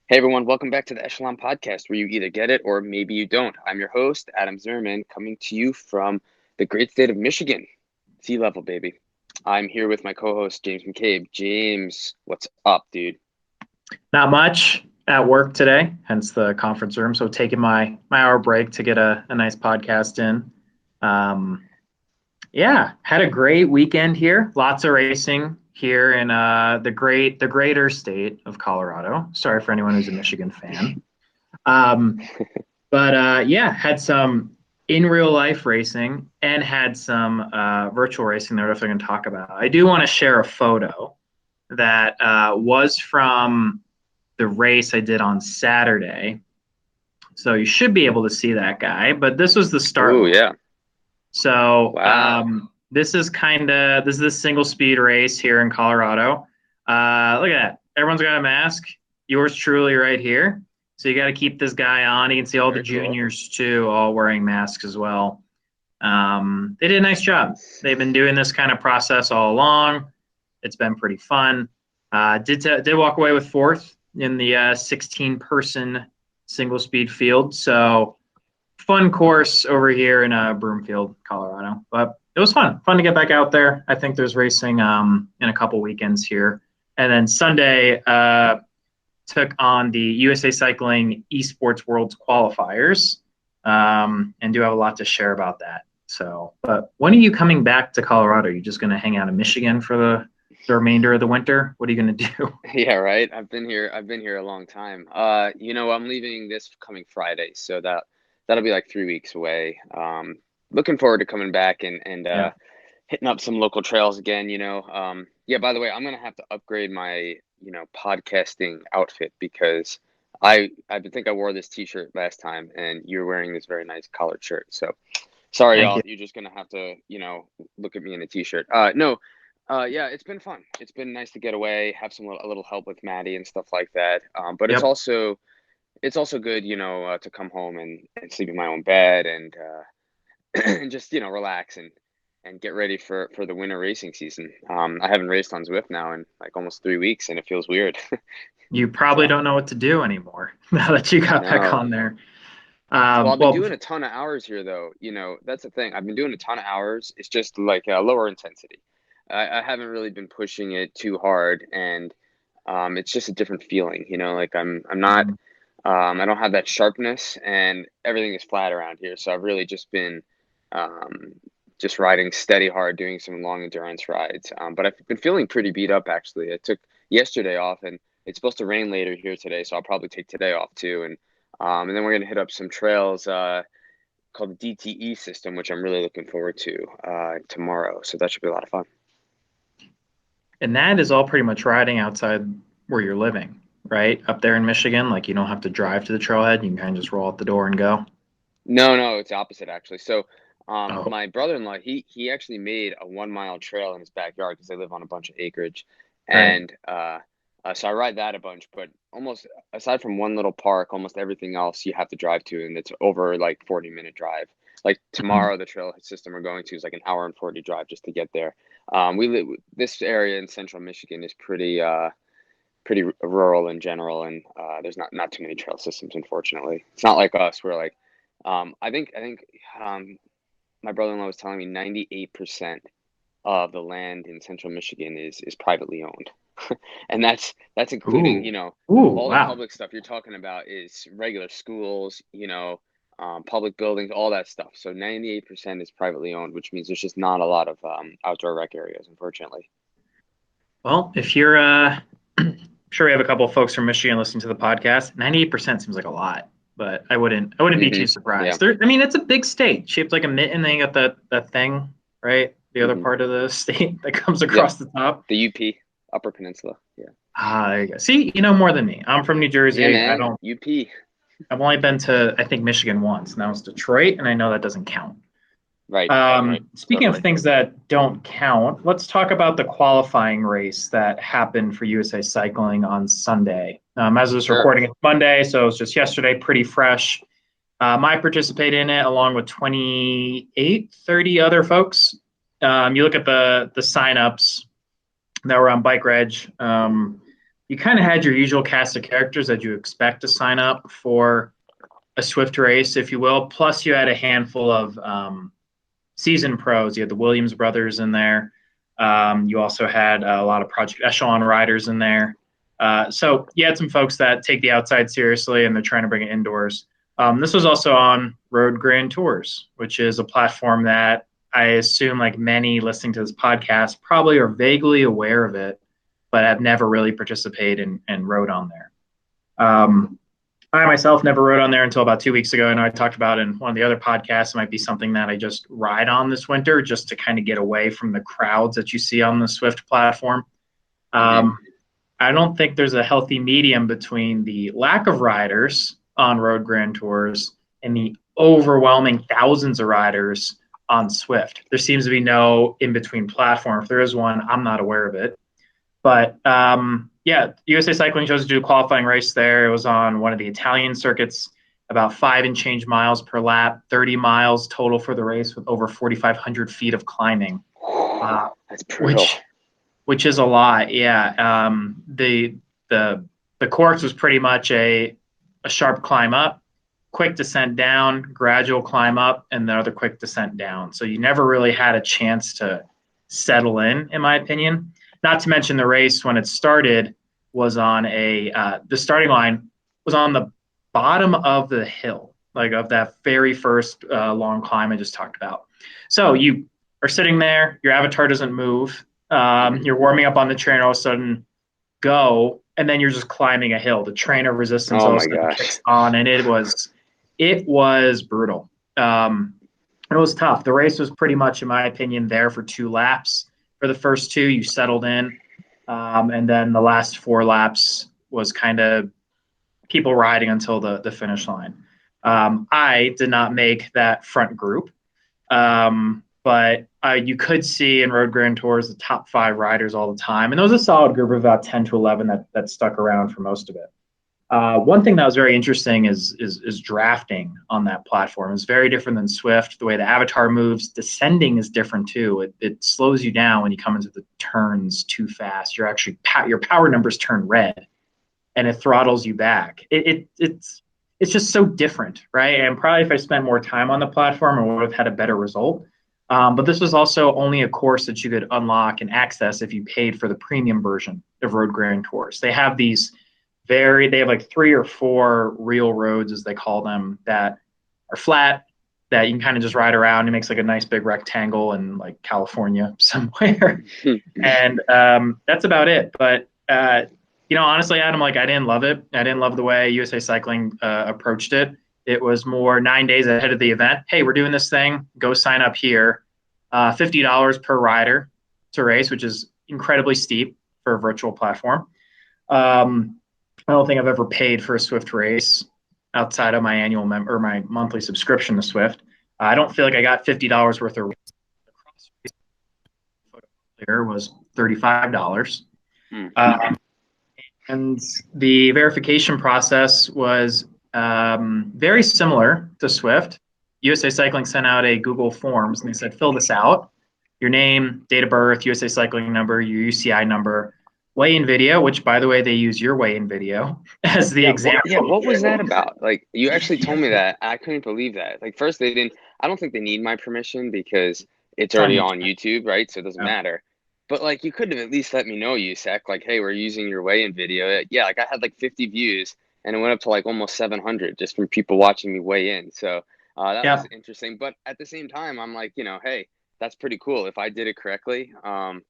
Hey everyone, welcome back to the Echelon Podcast, where you either get it or maybe you don't. I'm your host, Adam Zimmerman, coming to you from the great state of Michigan. Sea level, baby. I'm here with my co-host, James McCabe. James, what's up, dude? Not much at work today, hence the conference room. So taking my hour break to get a nice podcast in. Um, yeah, had a great weekend here. Lots of racing here in the greater state of Colorado. Sorry for anyone who's a Michigan fan. Um, but yeah, had some in real life racing and had some virtual racing that we're definitely going to talk about. I do want to share a photo that was from the race I did on Saturday. So you should be able to see that guy. But this was the start Ooh, line. yeah. So Wow. this is a single speed race here in Colorado. Look at that. Everyone's got a mask. Yours truly right here. So you got to keep this guy on. You can see all the Very cool. juniors too, all wearing masks as well. They did a nice job. They've been doing this kind of process all along. It's been pretty fun. Did walk away with fourth in the 16 person single speed field. So fun course over here in Broomfield, Colorado. But it was fun to get back out there. I think there's racing in a couple weekends here, and then Sunday took on the USA Cycling Esports Worlds qualifiers, and do have a lot to share about that. So, but when are you coming back to Colorado? Are you just going to hang out in Michigan for the remainder of the winter? What are you going to do? Yeah, right. I've been here a long time. I'm leaving this coming Friday, so that'll be like 3 weeks away. Looking forward to coming back and Yeah. hitting up some local trails again. Yeah, by the way, I'm gonna have to upgrade my, podcasting outfit because I think I wore this t-shirt last time and you're wearing this very nice collared shirt. So sorry, Thank y'all. you. You're just gonna have to, look at me in a t-shirt. No, yeah, it's been fun. It's been nice to get away, have a little help with Maddie and stuff like that. But it's Yep. also good, to come home and sleep in my own bed and just relax and get ready for the winter racing season. I haven't raced on Zwift now in like almost 3 weeks, and it feels weird. You probably So don't know what to do anymore now that you got back no. on there. Well, I've been Well, doing a ton of hours here, though. That's the thing. I've been doing a ton of hours. It's just like a lower intensity. I haven't really been pushing it too hard, and it's just a different feeling. Like I'm not. I don't have that sharpness, and everything is flat around here. So I've really just been um, just riding steady hard, doing some long endurance rides. But I've been feeling pretty beat up actually. I took yesterday off, and it's supposed to rain later here today, so I'll probably take today off too. And then we're gonna hit up some trails called the DTE system, which I'm really looking forward to tomorrow. So that should be a lot of fun. and that is all pretty much riding outside where you're living, right? Up there in Michigan, like you don't have to drive to the trailhead. You can kind of just roll out the door and go. No, no, it's opposite actually. So, Oh, my brother-in-law, he actually made a 1 mile trail in his backyard because they live on a bunch of acreage, right. and so I ride that a bunch. But almost aside from one little park, almost everything else you have to drive to, and it's over like 40-minute drive. Like Mhm. tomorrow, the trail system we're going to is like an hour and 40 drive just to get there. We live this area in central Michigan is pretty rural in general, and there's not too many trail systems, unfortunately. It's not like us. We're like, I think um, my brother-in-law was telling me 98% of the land in central Michigan is privately owned, and that's including Ooh, ooh, all the wow. public stuff you're talking about is regular schools, public buildings, all that stuff. So 98% is privately owned, which means there's just not a lot of outdoor rec areas, unfortunately. Well, if you're, I'm sure we have a couple of folks from Michigan listening to the podcast. 98% seems like a lot, but I wouldn't be too Yeah. surprised. I mean, it's a big state shaped like a mitten. Then you got that thing, right? The other hmm part of the state that comes Yep. across the top. The UP, Upper Peninsula. Yeah. There you go. See, you know more than me. I'm from New Yeah, Jersey. I man. don't. UP. I've only been to I think Michigan once, and that was Detroit, and I know that doesn't count. Right. Right. Speaking of Totally. things that don't count, let's talk about the qualifying race that happened for USA Cycling on Sunday. As of this Sure. recording, it's Monday, so it was just yesterday, pretty fresh. I participated in it along with 28, 30 other folks. You look at the signups that were on Bike Reg. you kind of had your usual cast of characters that you expect to sign up for a Zwift race, if you will. Plus, you had a handful of seasoned pros. You had the Williams brothers in there. You also had a lot of Project Echelon riders in there. So you had some folks that take the outside seriously and they're trying to bring it indoors. This was also on Road Grand Tours, which is a platform that I assume, like many listening to this podcast, probably are vaguely aware of it, but have never really participated and rode on there. I myself never rode on there until about 2 weeks ago. I know I talked about in one of the other podcasts. It might be something that I just ride on this winter just to kind of get away from the crowds that you see on the Zwift platform. I don't think there's a healthy medium between the lack of riders on Road Grand Tours and the overwhelming thousands of riders on Zwift. There seems to be no in-between platform. If there is one, I'm not aware of it. But yeah, USA Cycling chose to do a qualifying race there. It was on one of the Italian circuits, about 5 and change miles per lap, 30 miles total for the race with over 4,500 feet of climbing. That's brutal. Which is a lot, yeah. The course was pretty much a sharp climb up, quick descent down, gradual climb up, and another quick descent down. So you never really had a chance to settle in my opinion. Not to mention the race when it started was on the starting line was on the bottom of the hill, like of that very first long climb I just talked about. So you are sitting there, your avatar doesn't move. You're warming up on the trainer, all of a sudden go, and then you're just climbing a hill. The trainer resistance all of a sudden kicks on, and it was brutal. It was tough. The race was pretty much, in my opinion, there for 2 laps. For the first 2, you settled in, and then the last 4 laps was kind of people riding until the finish line. I did not make that front group. But you could see in Road Grand Tours the top 5 riders all the time. And there was a solid group of about 10 to 11 that stuck around for most of it. One thing that was very interesting is drafting on that platform. It's very different than Zwift. The way the avatar moves, descending is different too. It slows you down when you come into the turns too fast. Your power numbers turn red, and it throttles you back. It's just so different, right? And probably if I spent more time on the platform, I would have had a better result. But this was also only a course that you could unlock and access if you paid for the premium version of Road Grand Tours. They have like 3 or 4 real roads, as they call them, that are flat, that you can kind of just ride around. It makes like a nice big rectangle in like California somewhere. And that's about it. But, honestly, Adam, I didn't love it. I didn't love the way USA Cycling approached it. It was more 9 days ahead of the event. Hey, we're doing this thing. Go sign up here. $50 per rider to race, which is incredibly steep for a virtual platform. I don't think I've ever paid for a Zwift race outside of my annual or my monthly subscription to Zwift. I don't feel like I got $50 worth of race. There was $35. And the verification process was very similar to Zwift. USA Cycling sent out a Google Forms, and they said, fill this out. Your name, date of birth, USA Cycling number, your UCI number, weigh-in video, which, by the way, they use your weigh-in video as the example. What was that about? Like, you actually told me that. I couldn't believe that. Like, first, I don't think they need my permission because it's already on YouTube, right? So it doesn't matter. But, like, you could have at least let me know, USAC, like, hey, we're using your weigh-in video. Yeah, like, I had, like, 50 views, and it went up to, like, almost 700 just from people watching me weigh in. So that was interesting. But at the same time, I'm like, hey, that's pretty cool. If I did it correctly, and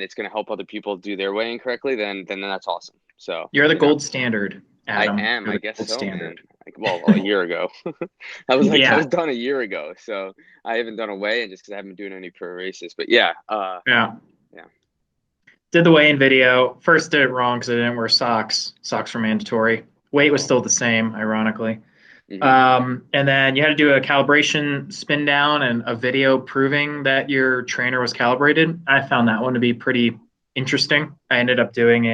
it's going to help other people do their weigh-in correctly, then that's awesome. So you're the gold standard, Adam. I am. I guess so, standard. Man. Like, a year ago. I was done a year ago. So I haven't done a weigh-in just because I haven't been doing any pro races. But yeah. Did the weigh-in video. First did it wrong because I didn't wear socks. Socks were mandatory. Weight was still the same, ironically. And then you had to do a calibration spin down and a video proving that your trainer was calibrated. I found that one to be pretty interesting. I ended up doing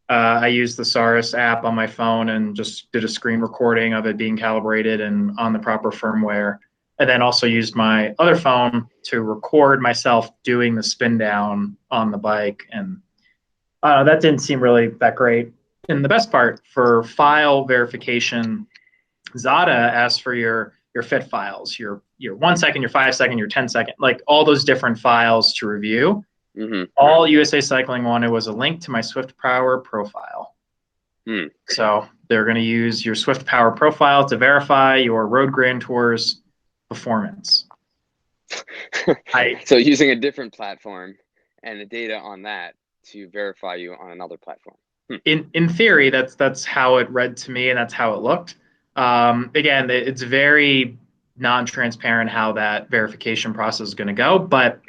I used the Saurus app on my phone and just did a screen recording of it being calibrated and on the proper firmware. And then also used my other phone to record myself doing the spin down on the bike. And That didn't seem really that great. And the best part for file verification, Zada asks for your fit files, your 1 second, your 5 second, your 10 second, like all those different files to review. Mm-hmm. All USA Cycling wanted was a link to my Zwift Power profile. Hmm. So they're going to use your Zwift Power profile to verify your Road Grand Tour's performance. I So using a different platform and the data on that to verify you on another platform. Hmm. in theory, that's how it read to me, and that's how it looked. Again, it's very non-transparent how that verification process is going to go, but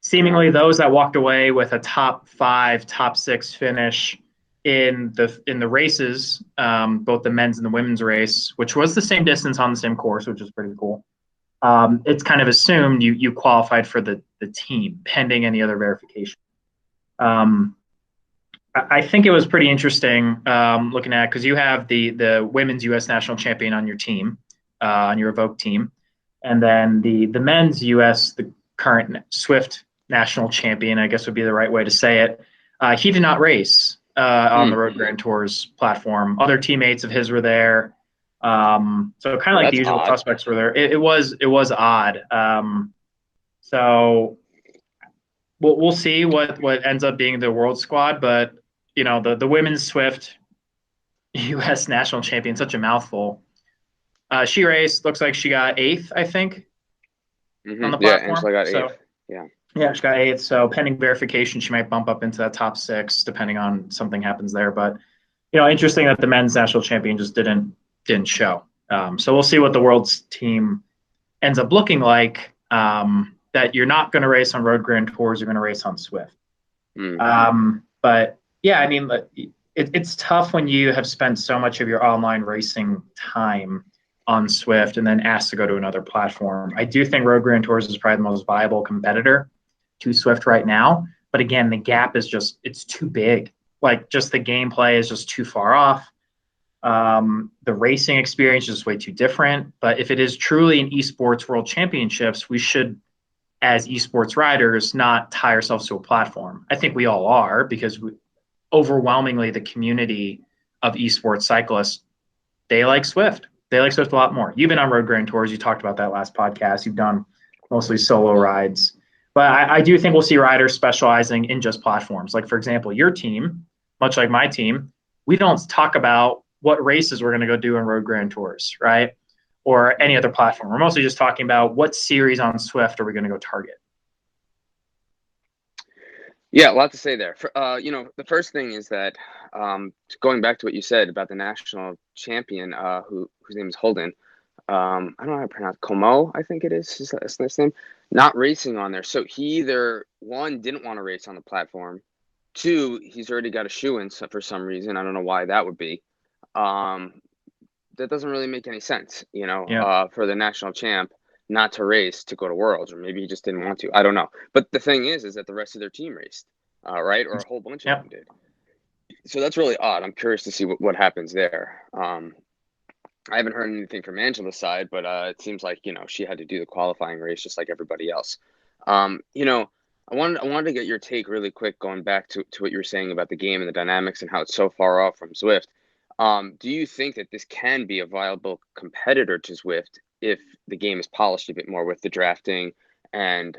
seemingly those that walked away with a top 5, top 6 finish in the races, both the men's and the women's race, which was the same distance on the same course, which is pretty cool. It's kind of assumed you qualified for the team pending any other verification. Um, I think it was pretty interesting looking at, because you have the women's U.S. national champion on your team, on your Evoke team, and then the men's U.S. the current Zwift national champion, I guess would be the right way to say it. He did not race on the Hmm. Road Grand Tours platform. Other teammates of his were there, so kind of Well, like the that's usual odd. suspects were there. It was odd. So we'll see what ends up being the world squad, but the women's Zwift U.S. national champion, such a mouthful. She raced. Looks like she got eighth, I think, on the Yeah, platform. Angela got So eighth. Yeah. yeah, she got eighth. So pending verification, she might bump up into that top 6, depending on something happens there. But interesting that the men's national champion just didn't show. So we'll see what the world's team ends up looking like. That you're not going to race on Road Grand Tours, you're going to race on Zwift. Hmm. But yeah, I mean, it's tough when you have spent so much of your online racing time on Zwift and then asked to go to another platform. I do think Road Grand Tours is probably the most viable competitor to Zwift right now. But again, the gap is it's too big. Like, just the gameplay is just too far off. The racing experience is way too different. But if it is truly an esports world championships, we should, as esports riders, not tie ourselves to a platform. I think we all are, because overwhelmingly the community of esports cyclists, they like Zwift. They like Zwift a lot more. You've been on Road Grand Tours. You talked about that last podcast. You've done mostly solo rides. But I do think we'll see riders specializing in just platforms. Like, for example, your team, much like my team, we don't talk about what races we're going to go do on Road Grand Tours, right? Or any other platform. We're mostly just talking about what series on Zwift are we going to go target. Yeah, a lot to say there. The first thing is that going back to what you said about the national champion, whose name is Holden. I don't know how to pronounce Como, I think it is his name. Not racing on there, so he either one didn't want to race on the platform, two he's already got a shoe in for some reason. I don't know why that would be. Um, that doesn't really make any sense, Yeah. for the national champ not to race to go to Worlds, or maybe he just didn't want to. I don't know. But the thing is that the rest of their team raced, right? Or a whole bunch of Yep. them did. So that's really odd. I'm curious to see what happens there. I haven't heard anything from Angela's side, but it seems like she had to do the qualifying race just like everybody else. I wanted to get your take really quick, going back to what you were saying about the game and the dynamics and how it's so far off from Zwift. Do you think that this can be a viable competitor to Zwift if the game is polished a bit more with the drafting and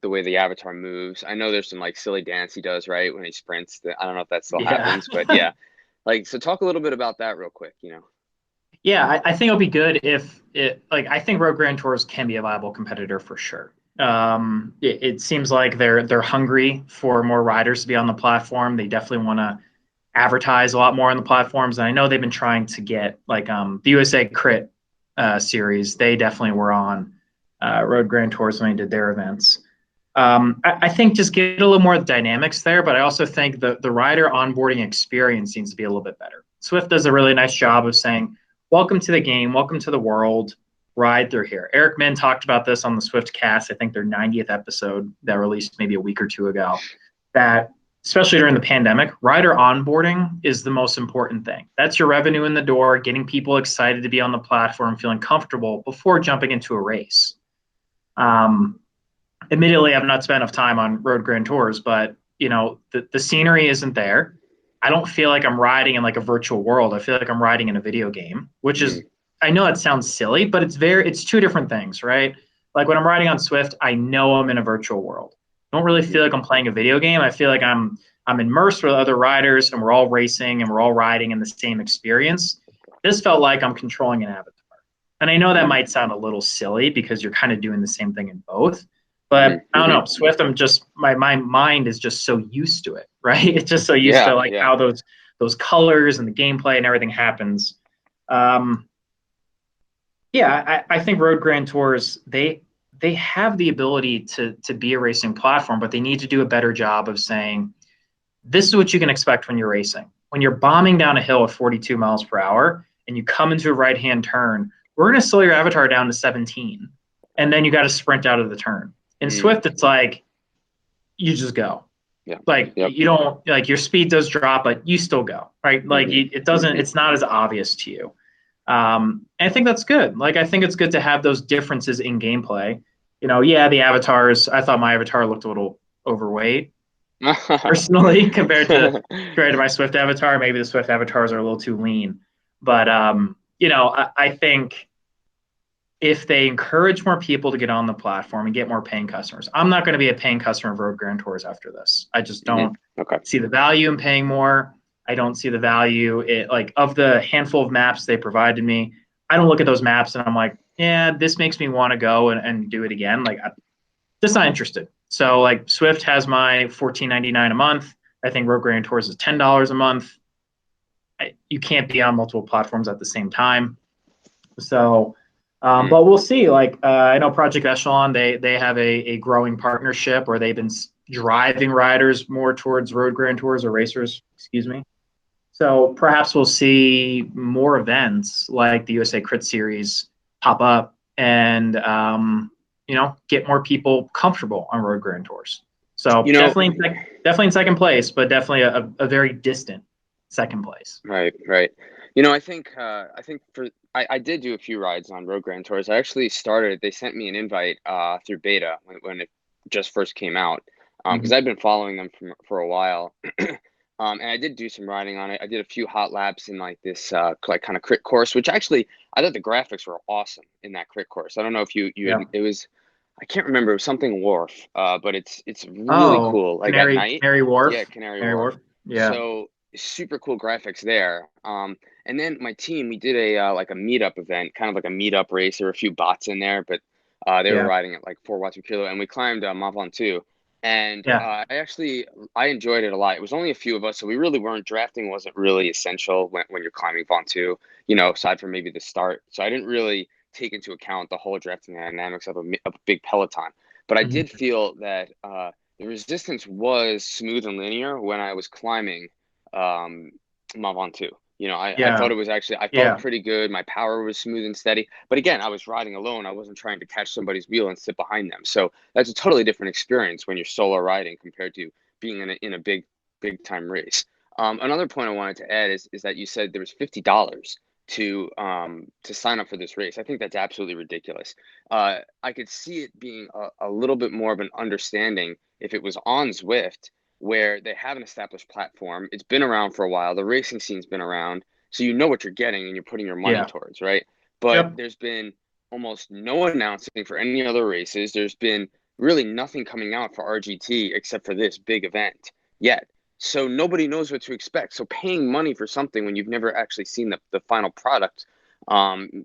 the way the avatar moves? I know there's some like silly dance he does, right, when he sprints. I don't know if that still Yeah. happens, but yeah. So talk a little bit about that real quick. Yeah, I think it'll be good if I think Road Grand Tours can be a viable competitor for sure. It seems like they're hungry for more riders to be on the platform. They definitely want to advertise a lot more on the platforms. And I know they've been trying to get the USA Crit series. They definitely were on Road Grand Tours when they did their events. I think just get a little more dynamics there, but I also think the rider onboarding experience needs to be a little bit better. Zwift does a really nice job of saying, welcome to the game, welcome to the world, ride through here. Eric Min talked about this on the Zwift cast, I think their 90th episode that released maybe a week or two ago, that especially during the pandemic, rider onboarding is the most important thing. That's your revenue in the door, getting people excited to be on the platform, feeling comfortable before jumping into a race. Admittedly, I've not spent enough time on Road Grand Tours, but the scenery isn't there. I don't feel like I'm riding in like a virtual world. I feel like I'm riding in a video game, which Mm, is, I know it sounds silly, but it's two different things, right? Like when I'm riding on Zwift, I know I'm in a virtual world. I don't really mhm, feel like I'm playing a video game. I feel like I'm immersed with other riders and we're all racing and we're all riding in the same experience. This felt like I'm controlling an avatar. And I know that mm, might sound a little silly because you're kind of doing the same thing in both. mhm, But I don't mhm. know, Swift, I'm just my mind is just so used to it, right? It's just so used to Yeah, like yeah. how those colors and the gameplay and everything happens. Um, yeah, I think Road Grand Tours they have the ability to be a racing platform, but they need to do a better job of saying this is what you can expect when you're racing. When you're bombing down a hill at 42 miles per hour and you come into a right hand turn, we're going to slow your avatar down to 17. And then you got to sprint out of the turn. In Mm, Swift, it's like you just go. yeah. Like Yep. you don't like your speed does drop, but you still go, right? Like Hmm. it doesn't, Hmm. it's not as obvious to you. And I think that's good. Like I think it's good to have those differences in gameplay. Yeah, the avatars, I thought my avatar looked a little overweight personally compared to my Swift avatar. Maybe the Swift avatars are a little too lean, but I think if they encourage more people to get on the platform and get more paying customers, I'm not going to be a paying customer of Road Grand Tours after this. I just Hmm. don't Okay. see the value in paying more. I don't see the value like of the handful of maps they provided me. I don't look at those maps and I'm like, yeah, this makes me want to go and do it again. Like just not interested. So like Swift has my $14.99 a month. I think Road Grand Tours is $10 a month. You can't be on multiple platforms at the same time. So, Mm. but we'll see. Like I know Project Echelon, they have a growing partnership where they've been driving riders more towards Road Grand Tours or racers, excuse me. So perhaps we'll see more events like the USA Crit Series pop up and get more people comfortable on Road Grand Tours. So You know, definitely in second place, but definitely a very distant second place. right, right. I think I did do a few rides on Road Grand Tours. I actually started. They sent me an invite through beta when it just first came out. Because Mhm. I've been following them for a while. And I did do some riding on it. I did a few hot laps in like this like kind of crit course, which actually I thought the graphics were awesome in that crit course. I don't know if you had, Yeah. it was, I can't remember, it was something Wharf, but it's really Oh, cool. Like at night, Canary yeah, Wharf. Canary Canary Wharf. Wharf. Yeah. So super cool graphics there. And then my team, we did a like a meetup event, kind of like a meetup race. There were a few bots in there, but they were Yeah. riding at like 4 watts per kilo, and we climbed Mont Ventoux. And Yeah. I enjoyed it a lot. It was only a few of us, so we really weren't drafting wasn't really essential when you're climbing Ventoux, aside from maybe the start. So I didn't really take into account the whole drafting dynamics of a big peloton. But I did Mhm. feel that the resistance was smooth and linear when I was climbing um, Mont Ventoux. I thought Yeah. it was actually, I felt Yeah. pretty good. My power was smooth and steady. But again, I was riding alone. I wasn't trying to catch somebody's wheel and sit behind them. So that's a totally different experience when you're solo riding compared to being in a big time race. Another point I wanted to add is that you said there was $50 to sign up for this race. I think that's absolutely ridiculous. I could see it being a little bit more of an understanding if it was on Zwift, where they have an established platform. It's been around for a while. The racing scene's been around, so you know what you're getting and you're putting your money Yeah. towards, right? But Yep. there's been almost no announcing for any other races. There's been really nothing coming out for RGT except for this big event yet. So nobody knows what to expect. So paying money for something when you've never actually seen the final product,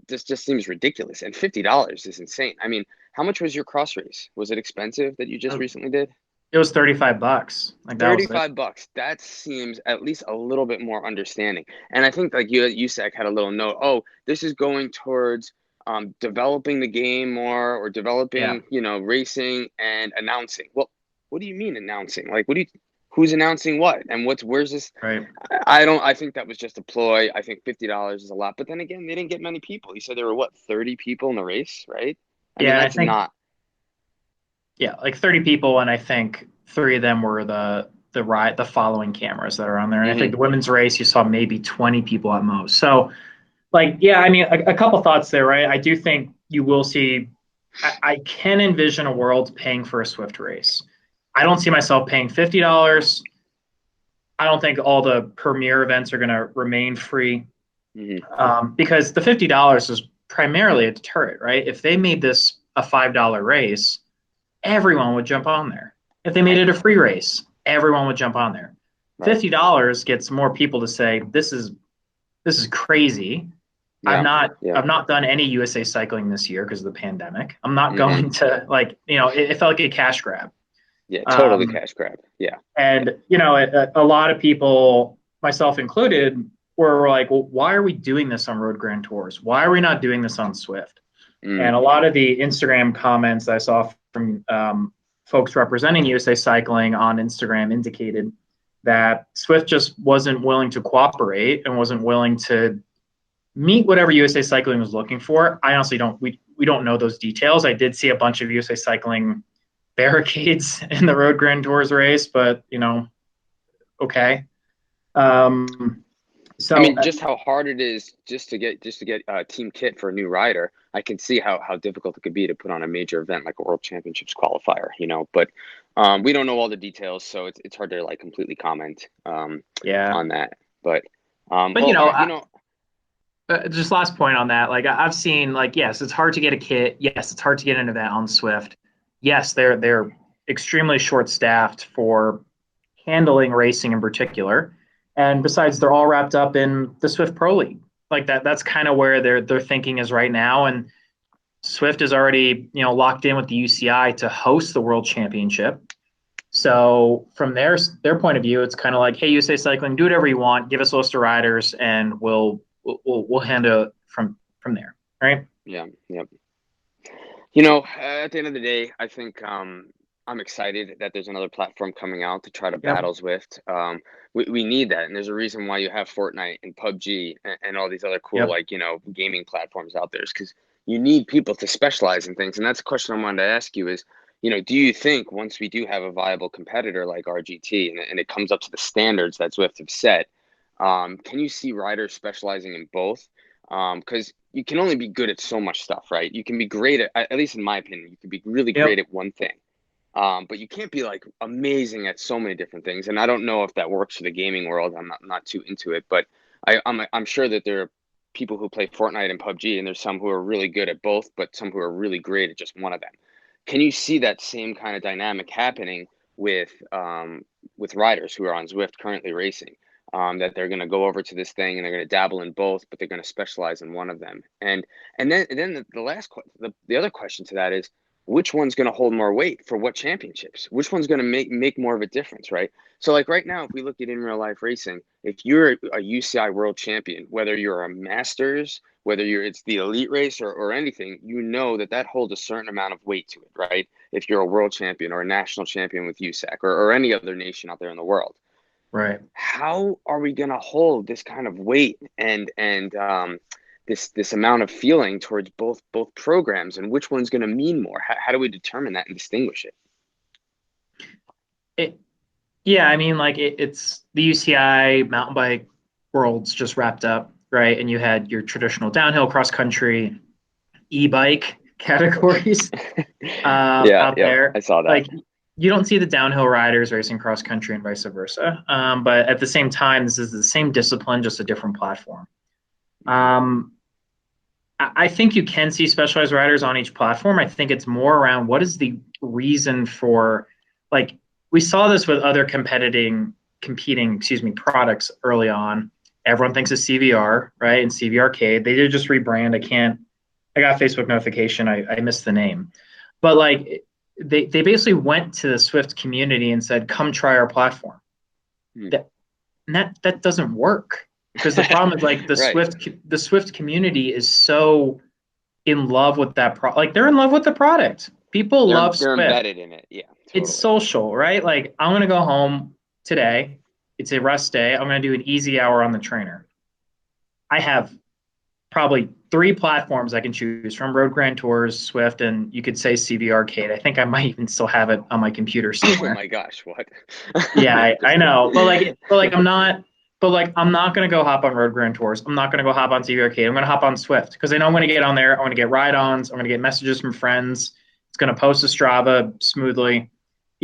this just seems ridiculous. And $50 is insane. I mean, how much was your cross race? Was it expensive that you just recently did? It was $35. Like that was it. 35 bucks. That seems at least a little bit more understanding. And I think like USAC had a little note, oh, this is going towards developing the game more or Yeah. developing, racing and announcing. Well, what do you mean announcing? Like who's announcing what? And where's this? Right. I think that was just a ploy. I think $50 is a lot. But then again, they didn't get many people. You said there were what, 30 people in the race, right? I Yeah. mean, And I that's think, not. yeah, like 30 people. And I think three of them were the following cameras that are on there. And I think Hmm. the women's race, you saw maybe 20 people at most. So like, yeah, I mean, a couple thoughts there, right? I do think you will see, I can envision a world paying for a Swift race. I don't see myself paying $50. I don't think all the Premiere events are going to remain free, Hmm. because the $50 is primarily a deterrent, right? If they made this a $5 race, everyone would jump on there. If they made Right. it a free race, everyone would jump on there. Right. $50 gets more people to say this is crazy. I've Yeah. not Yeah. I've not done any USA cycling this year because of the pandemic. I'm not Hmm. going to, like, it felt like a cash grab. Yeah. Totally Um, cash grab. Yeah. and a lot of people, myself included, were like, well, why are we doing this on Road Grand Tours? Why are we not doing this on Zwift? Mm. And a lot of the Instagram comments I saw from folks representing USA Cycling on Instagram indicated that Zwift just wasn't willing to cooperate and wasn't willing to meet whatever USA Cycling was looking for. I honestly don't. We don't know those details. I did see a bunch of USA Cycling barricades in the Road Grand Tours race, but okay. Um, I so mean, just how hard it is just to get team kit for a new rider. I can see how difficult it could be to put on a major event like a World Championships qualifier, But we don't know all the details, so it's hard to like completely comment yeah, on that. But but well, just last point on that. Like I've seen, like, yes, it's hard to get a kit. Yes, it's hard to get an event on Swift. Yes, they're extremely short staffed for handling racing in particular. And besides, they're all wrapped up in the Swift Pro League. Like that's kind of where their thinking is right now. And Swift is already, locked in with the UCI to host the World Championship. So from their point of view, it's kind of like, hey, USA Cycling, do whatever you want, give us a list of riders, and we'll handle it from there, right? yeah, yeah. At the end of the day, I think I'm excited that there's another platform coming out to try to Yep. battle Zwift. We need that, and there's a reason why you have Fortnite and PUBG and all these other cool Yep. like gaming platforms out there, is because you need people to specialize in things. And that's a question I wanted to ask you is, do you think once we do have a viable competitor like RGT and it comes up to the standards that Zwift have set, can you see riders specializing in both? Because you can only be good at so much stuff, right? You can be great at least in my opinion, you can be really great Yep. at one thing, but you can't be like amazing at so many different things. And I don't know if that works for the gaming world. I'm not too into it, but I'm sure that there are people who play Fortnite and PUBG, and there's some who are really good at both, but some who are really great at just one of them. Can you see that same kind of dynamic happening with riders who are on Zwift currently racing? That they're going to go over to this thing and they're going to dabble in both, but they're going to specialize in one of them. And then the other question to that is, which one's going to hold more weight for what championships? Which one's going to make more of a difference, right? So like right now, if we look at in real life racing, if you're a UCI world champion, whether you're a Masters, whether it's the elite race or anything, that holds a certain amount of weight to it, right? If you're a world champion or a national champion with USAC or any other nation out there in the world, Right. how are we going to hold this kind of weight and this amount of feeling towards both programs, and which one's going to mean more? How do we determine that and distinguish it? It, yeah, I mean, like it's the UCI mountain bike worlds just wrapped up, right? And you had your traditional downhill, cross country, e-bike categories Yeah, out yeah, I there. saw that. Like you don't see the downhill riders racing cross country and vice versa. But at the same time, this is the same discipline, just a different platform. Hmm. Um, I think you can see specialized riders on each platform. I think it's more around what is the reason for, like, we saw this with other competing products early on. Everyone thinks of CVR, right? And CVR Arcade. They did just rebrand. I got a Facebook notification. I missed the name. But like they basically went to the Swift community and said, come try our platform. Hmm. That that doesn't work. Because the problem is like Right. The Swift community is so in love with that like they're in love with the product. People love They're Swift. embedded in it. Yeah, It's totally. social, right? Like I'm gonna go home today. It's a rest day. I'm gonna do an easy hour on the trainer. I have probably three platforms I can choose from: Road Grand Tours, Swift, and you could say CV Arcade. I think I might even still have it on my computer Oh somewhere. my gosh, what? Yeah, I Interesting. know, I'm not gonna go hop on Road Grand Tours. I'm not gonna go hop on CV Arcade. I'm gonna hop on Swift because I know I'm gonna get on there. I'm gonna get ride-ons. I'm gonna get messages from friends. It's gonna post to Strava smoothly.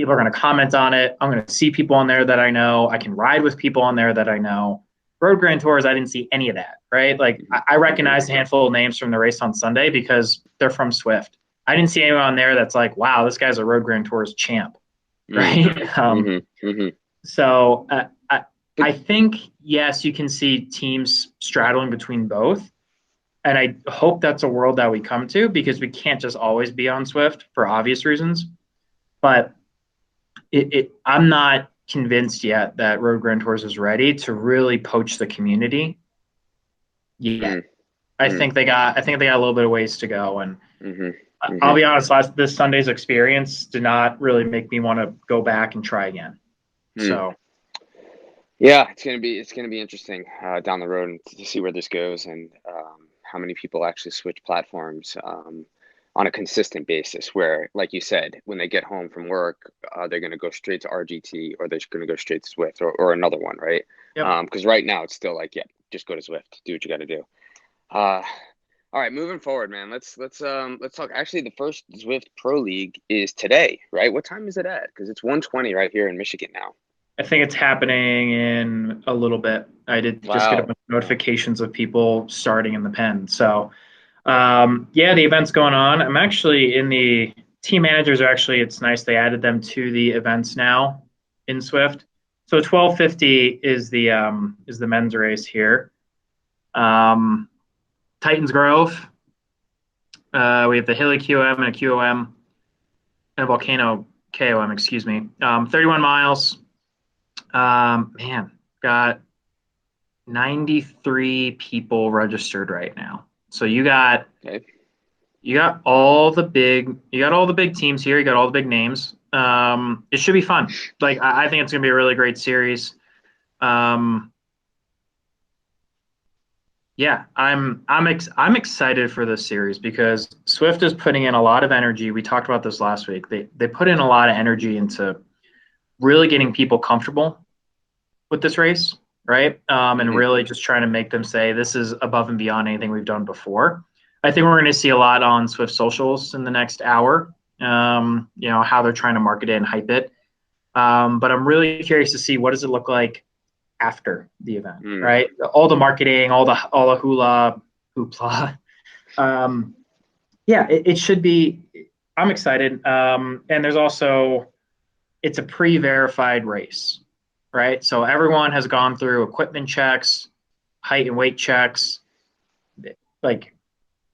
People are going to comment on it. I'm going to see people on there that I know. I can ride with people on there that I know. Road Grand Tours, I didn't see any of that, right? Like I Mm-hmm. recognize a handful of names from the race on Sunday because they're from Zwift. I didn't see anyone on there that's like, wow, this guy's a Road Grand Tours champ, right? Mm-hmm. Mm-hmm. So But I think, yes, you can see teams straddling between both. And I hope that's a world that we come to because we can't just always be on Zwift for obvious reasons. But I'm not convinced yet that Road Grand Tours is ready to really poach the community yet. mm-hmm. I think they got a little bit of ways to go. And Mm-hmm. I'll Mm-hmm. be honest, this Sunday's experience did not really make me want to go back and try again. Mm. So Yeah, it's gonna be interesting down the road and to see where this goes and how many people actually switch platforms on a consistent basis. Where, like you said, when they get home from work, they're gonna go straight to RGT or they're gonna go straight to Swift or another one, right? yep. Because right now it's still like, yeah, just go to Swift, do what you got to do. Uh, all right, moving forward, man. Let's talk. Actually, the first Zwift Pro League is today, right? What time is it at? Because it's 1:20 right here in Michigan now. I think it's happening in a little bit. I did just get a Wow. bunch of notifications of people starting in the pen. So yeah, the event's going on. I'm actually in the team managers are actually, it's nice. They added them to the events now in Zwift. So 1250 is the men's race here. Um, Titans Grove. We have the Hilly QM and a QOM and a Volcano KOM, excuse me. 31 miles. Man, got 93 people registered right now. So Okay. you got all the big teams here. You got all the big names. It should be fun. Like I think it's gonna be a really great series. Um, yeah, I'm excited for this series because Swift is putting in a lot of energy. We talked about this last week. They put in a lot of energy into really getting people comfortable with this race, right? And Hmm. really just trying to make them say this is above and beyond anything we've done before. I think we're going to see a lot on Swift socials in the next hour. How they're trying to market it and hype it. But I'm really curious to see what does it look like after the event, Mm. right? All the marketing, all the hoopla. Um, yeah, it should be. I'm excited. And there's also it's a pre-verified race, right? So everyone has gone through equipment checks, height and weight checks. Like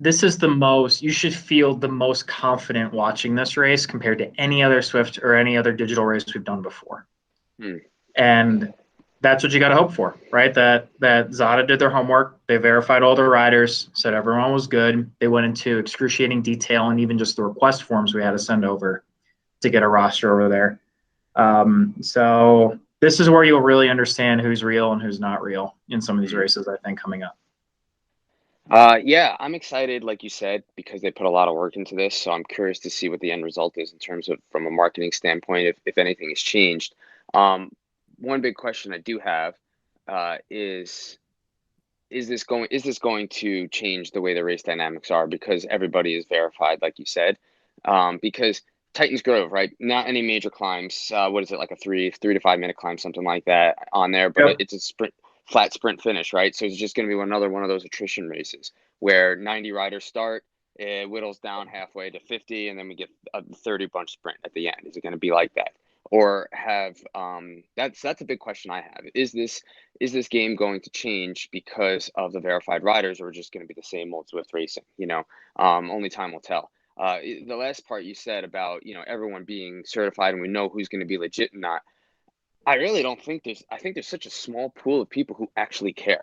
this is the most you should feel the most confident watching this race compared to any other Swift or any other digital race we've done before. Mm. And that's what you got to hope for, right? That Zada did their homework. They verified all the riders, said everyone was good. They went into excruciating detail and even just the request forms we had to send over to get a roster over there. So this is where you'll really understand who's real and who's not real in some of these Mm. races, I think, coming up. Yeah, I'm excited, like you said, because they put a lot of work into this. So I'm curious to see what the end result is in terms of from a marketing standpoint, if anything has changed. Um, one big question I do have is is this going to change the way the race dynamics are because everybody is verified, like you said? Because Titans Grove, right? Not any major climbs. What is it, like a 3 to 5 minute climb, something like that on there? But Yep. it's a flat sprint finish, right? So it's just going to be another one of those attrition races where 90 riders start, it whittles down halfway to 50, and then we get a 30 bunch sprint at the end. Is it going to be like that? Or have that's a big question I have. Is this game going to change because of the verified riders, or just going to be the same old Swift racing? Only time will tell. The last part you said about everyone being certified and we know who's going to be legit and not. I really don't think there's. I think there's such a small pool of people who actually care.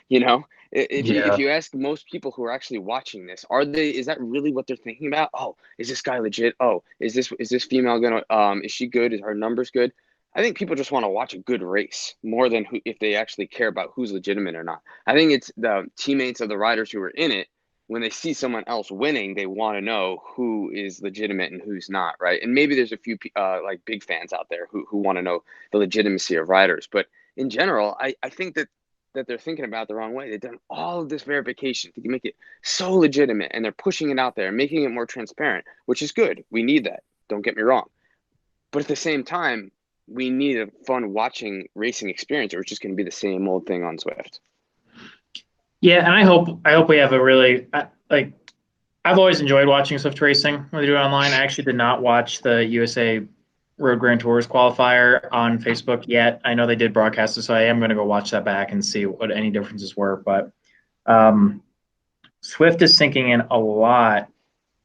You know, if Yeah. you ask most people who are actually watching this, is that really what they're thinking about? Oh, is this guy legit? Oh, is this female gonna is she good? Is her numbers good? I think people just want to watch a good race more than if they actually care about who's legitimate or not. I think it's the teammates of the riders who are in it. When they see someone else winning, they want to know who is legitimate and who's not, right? And maybe there's a few like big fans out there who want to know the legitimacy of riders, but in general, I think that they're thinking about the wrong way. They've done all of this verification to make it so legitimate, and they're pushing it out there and making it more transparent, which is good. We need that. Don't get me wrong. But at the same time, we need a fun watching racing experience, or it's just going to be the same old thing on Zwift. Yeah, and I hope we have a really like. I've always enjoyed watching Swift racing when they do it online. I actually did not watch the USA Road Grand Tours qualifier on Facebook yet. I know they did broadcast it, so I am going to go watch that back and see what any differences were. But um, Swift is sinking in a lot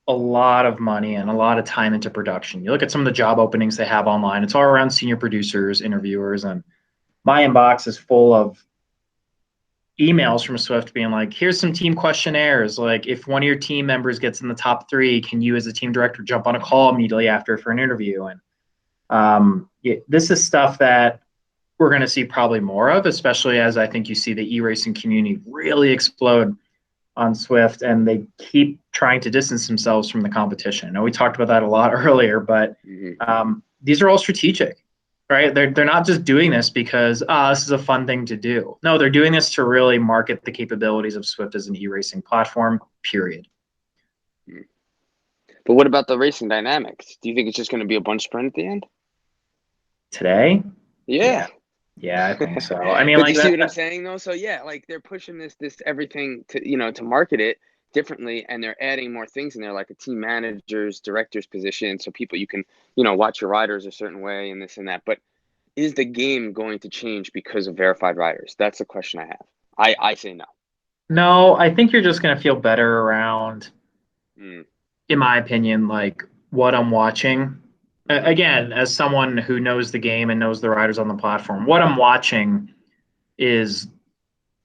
of money and a lot of time into production. You look at some of the job openings they have online, it's all around senior producers, interviewers, and my inbox is full of emails from Swift being like, here's some team questionnaires. Like, if one of your team members gets in the top three, can you, as a team director, jump on a call immediately after for an interview? And this is stuff that we're going to see probably more of, especially as I think you see the e-racing community really explode on Swift, and they keep trying to distance themselves from the competition. I know we talked about that a lot earlier, but these are all strategic, right? They're not just doing this because this is a fun thing to do. No, they're doing this to really market the capabilities of Swift as an e-racing platform, period. But what about the racing dynamics? Do you think it's just going to be a bunch sprint at the end? Today? Yeah. Yeah, I think so. I mean, But do like you see that, what I'm saying though? So yeah, like they're pushing this everything to market it differently, and they're adding more things in there, like a team manager's, director's position, so people you can, watch your riders a certain way and this and that. But is the game going to change because of verified riders? That's the question I have. I say no. no, I think you're just going to feel better around, Mm, in my opinion, like what I'm watching. Again, as someone who knows the game and knows the riders on the platform, what I'm watching is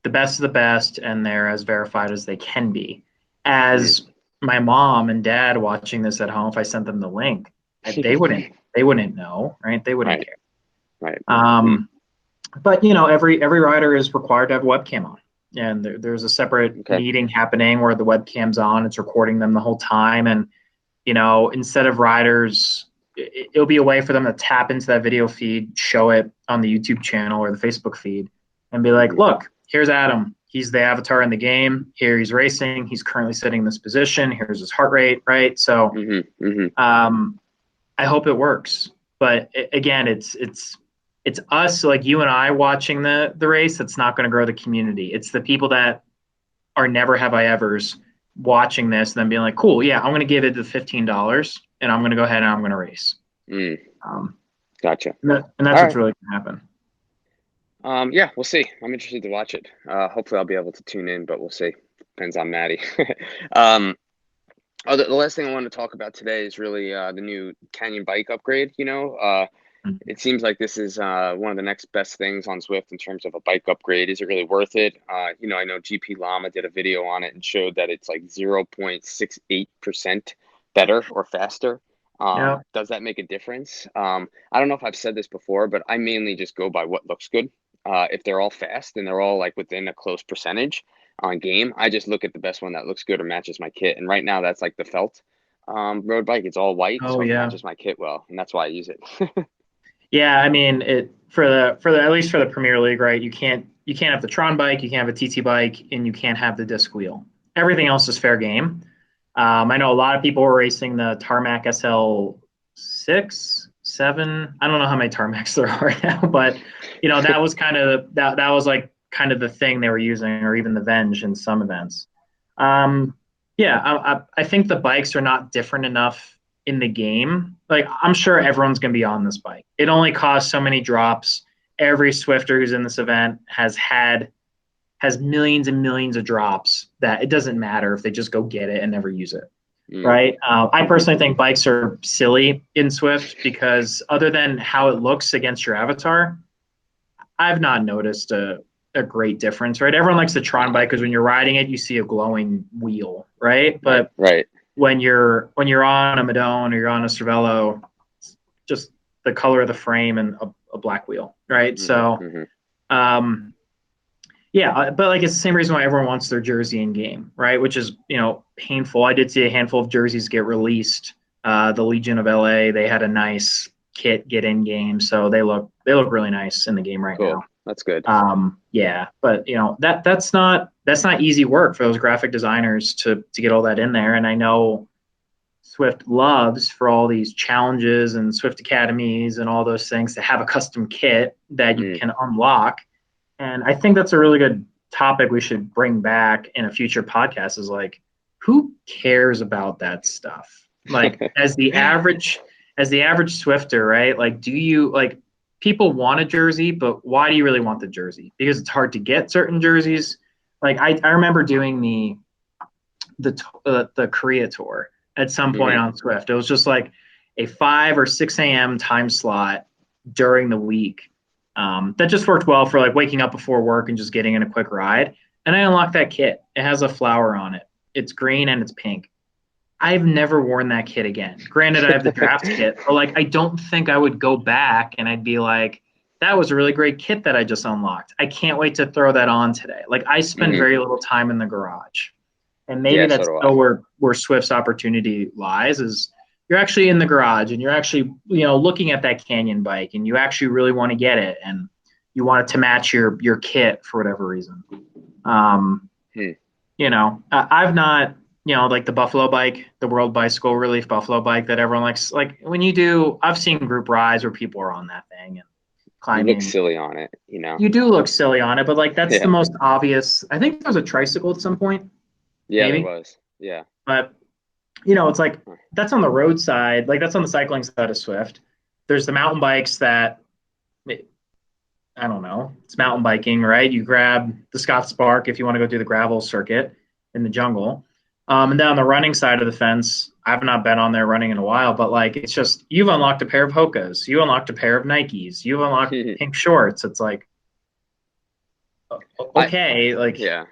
the best of the best, and they're as verified as they can be. mm. As my mom and dad watching this at home, if I sent them the link, they wouldn't know, right? They wouldn't Right, care. right. Mm, Um, but every rider is required to have a webcam on, and there's a separate okay. meeting happening where the webcam's on. It's recording them the whole time, and instead of riders, it'll be a way for them to tap into that video feed, show it on the YouTube channel or the Facebook feed, and be like, Mm-hmm, look, here's Adam. He's the avatar in the game. Here he's racing. He's currently sitting in this position. Here's his heart rate, right? So mm-hmm, mm-hmm. I hope it works. But again, it's us, like you and I, watching the race. That's not going to grow the community. It's the people that are never have I ever's watching this and then being like, cool, yeah, I'm going to give it the $15 and I'm going to go ahead and I'm going to race. Mm, Um, gotcha. and All that's what's right. really going to happen. Yeah, we'll see. I'm interested to watch it. Hopefully I'll be able to tune in, but we'll see. Depends on Maddie. um, the last thing I want to talk about today is really the new Canyon bike upgrade. It seems like this is one of the next best things on Zwift in terms of a bike upgrade. Is it really worth it? I know GP Llama did a video on it and showed that it's like 0.68% better or faster. Yeah. Does that make a difference? I don't know if I've said this before, but I mainly just go by what looks good. If they're all fast and they're all like within a close percentage on game, I just look at the best one that looks good or matches my kit. And right now that's like the Felt road bike. It's all white, Oh so it yeah. matches my kit well, and that's why I use it. Yeah. I mean, it for the at least for the Premier League, right? You can't have the Tron bike, you can't have a TT bike, and you can't have the disc wheel. Everything else is fair game. I know a lot of people were racing the Tarmac SL 6, 7. I don't know how many Tarmacs there are now, but that was kind of that was like kind of the thing they were using, or even the Venge in some events. Yeah, I think the bikes are not different enough in the game. Like, I'm sure everyone's going to be on this bike. It only costs so many drops. Every Swifter who's in this event has millions and millions of drops that it doesn't matter if they just go get it and never use it. Mm, Right. I personally think bikes are silly in Swift because, other than how it looks against your avatar, I've not noticed a great difference. Right. Everyone likes the Tron bike because when you're riding it, you see a glowing wheel. Right. right, But right. when you're on a Madone or you're on a Cervelo, it's just the color of the frame and a black wheel. Right. Mm-hmm, So, mm-hmm. yeah, but like it's the same reason why everyone wants their jersey in game, right? Which is painful. I did see a handful of jerseys get released. The Legion of LA, they had a nice kit get in game, so they look really nice in the game right Cool. now. That's good. Yeah, but that's not easy work for those graphic designers to get all that in there. And I know Zwift loves for all these challenges and Zwift academies and all those things to have a custom kit that you Mm. can unlock. And I think that's a really good topic we should bring back in a future podcast is like, who cares about that stuff? Like as the average Swifter, right? Like, do you like people want a jersey, but why do you really want the jersey? Because it's hard to get certain jerseys. Like I remember doing the Korea tour at some point Hmm. on Zwift. It was just like a 5 or 6 a.m. time slot during the week. That just worked well for like waking up before work and just getting in a quick ride. And I unlocked that kit. It has a flower on it. It's green and it's pink. I've never worn that kit again. Granted, I have the draft kit, but like I don't think I would go back and I'd be like, that was a really great kit that I just unlocked. I can't wait to throw that on today. Like I spend Hmm. very little time in the garage. And maybe Yeah, so that's do I. still where Swift's opportunity lies is you're actually in the garage and you're actually, looking at that Canyon bike and you actually really want to get it and you want it to match your kit for whatever reason. Um, Hmm. I've not, like the Buffalo bike, the World Bicycle Relief Buffalo bike that everyone likes. Like when you do, I've seen group rides where people are on that thing and You look climbing. silly on it. You do look silly on it, but like that's the Yeah. most obvious. I think there was a tricycle at some point, Yeah, there maybe, was. Yeah. but it's like Huh. that's on the road side, like that's on the cycling side of Swift. There's the mountain bikes that I don't know, it's mountain biking, right? You grab the Scott Spark if you want to go do the gravel circuit in the jungle. And then on the running side of the fence, I've not been on there running in a while, but like it's just you've unlocked a pair of Hokas, you unlocked a pair of Nikes, you've unlocked pink shorts. It's like I okay, like yeah.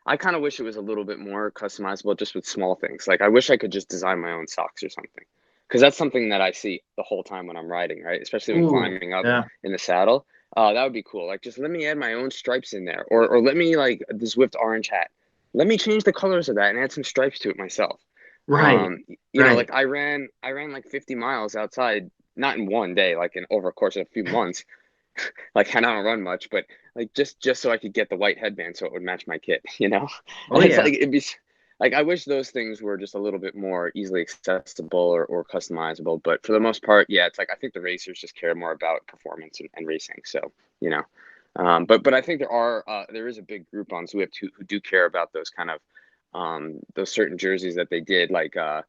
I kind of wish it was a little bit more customizable just with small things. Like I wish I could just design my own socks or something. Because that's something that I see the whole time when I'm riding, right? Especially when ooh, climbing up yeah, in the saddle. That would be cool. Like just let me add my own stripes in there. Or let me like the Zwift orange hat. Let me change the colors of that and add some stripes to it myself. right, Like right. I ran like 50 miles outside, not in one day, like in over a course of a few months. Like I don't run much, but like just so I could get the white headband so it would match my kit. Oh And it's yeah, like it'd be like I wish those things were just a little bit more easily accessible or customizable. But for the most part, yeah, it's like I think the racers just care more about performance and racing. So, you know. But I think there is a big group on Zwift who do care about those kind of those certain jerseys that they did, like the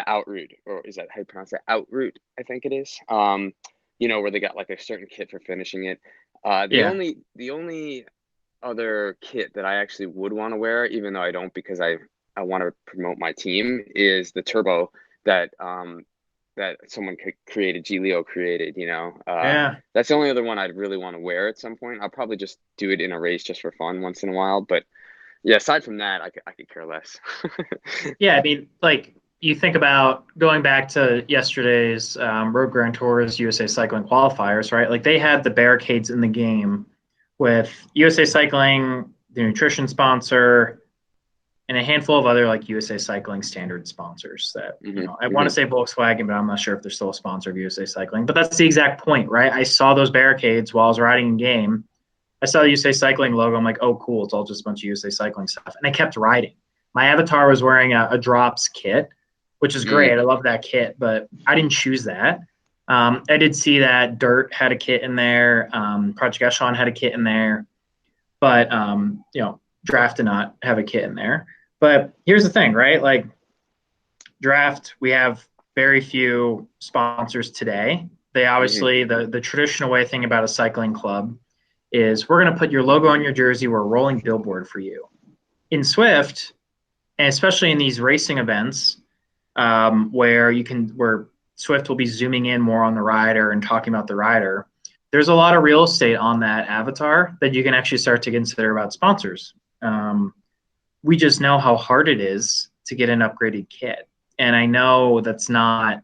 outroot, or is that how you pronounce it? Outroot, I think it is. Where they got like a certain kit for finishing it. yeah, The only other kit that I actually would want to wear, even though I don't because I want to promote my team, is the turbo that someone created, G Leo created. yeah. That's the only other one I'd really want to wear at some point. I'll probably just do it in a race just for fun once in a while. But yeah, aside from that, I could care less. Yeah, I mean, like you think about going back to yesterday's Road Grand Tours USA Cycling qualifiers, right? Like they had the barricades in the game with USA Cycling, the nutrition sponsor, and a handful of other like USA Cycling standard sponsors that, Hmm. I want to Hmm. say Volkswagen, but I'm not sure if they're still a sponsor of USA Cycling. But that's the exact point, right? I saw those barricades while I was riding in game. I saw the USA Cycling logo. I'm like, oh, cool. It's all just a bunch of USA Cycling stuff. And I kept riding. My avatar was wearing a Drops kit, which is Mm. great. I love that kit, but I didn't choose that. I did see that Dirt had a kit in there. Project Echelon had a kit in there, but Draft did not have a kit in there. But here's the thing, right? Like Draft, we have very few sponsors today. They Hmm. obviously the traditional way thing about a cycling club is we're going to put your logo on your jersey. We're a rolling billboard for you. In Swift, and especially in these racing events, where Swift will be zooming in more on the rider and talking about the rider. There's a lot of real estate on that avatar that you can actually start to consider about sponsors. We just know how hard it is to get an upgraded kit, and I know that's not.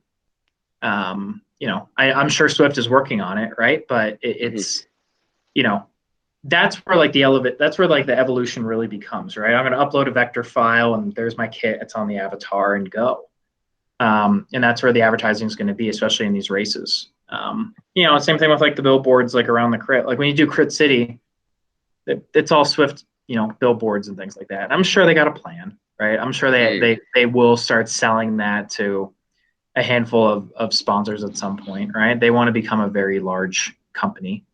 I'm sure Swift is working on it, right? But Hmm. it's you know that's where like that's where like the evolution really becomes, right? I'm going to upload a vector file and there's my kit, it's on the avatar and go. And that's where the advertising is going to be, especially in these races. Same thing with like the billboards, like around the crit, like when you do crit city, it's all Swift, billboards and things like that. And I'm sure they got a plan. right? I'm sure Mm. they will start selling that to a handful of sponsors at some point, right? They want to become a very large company.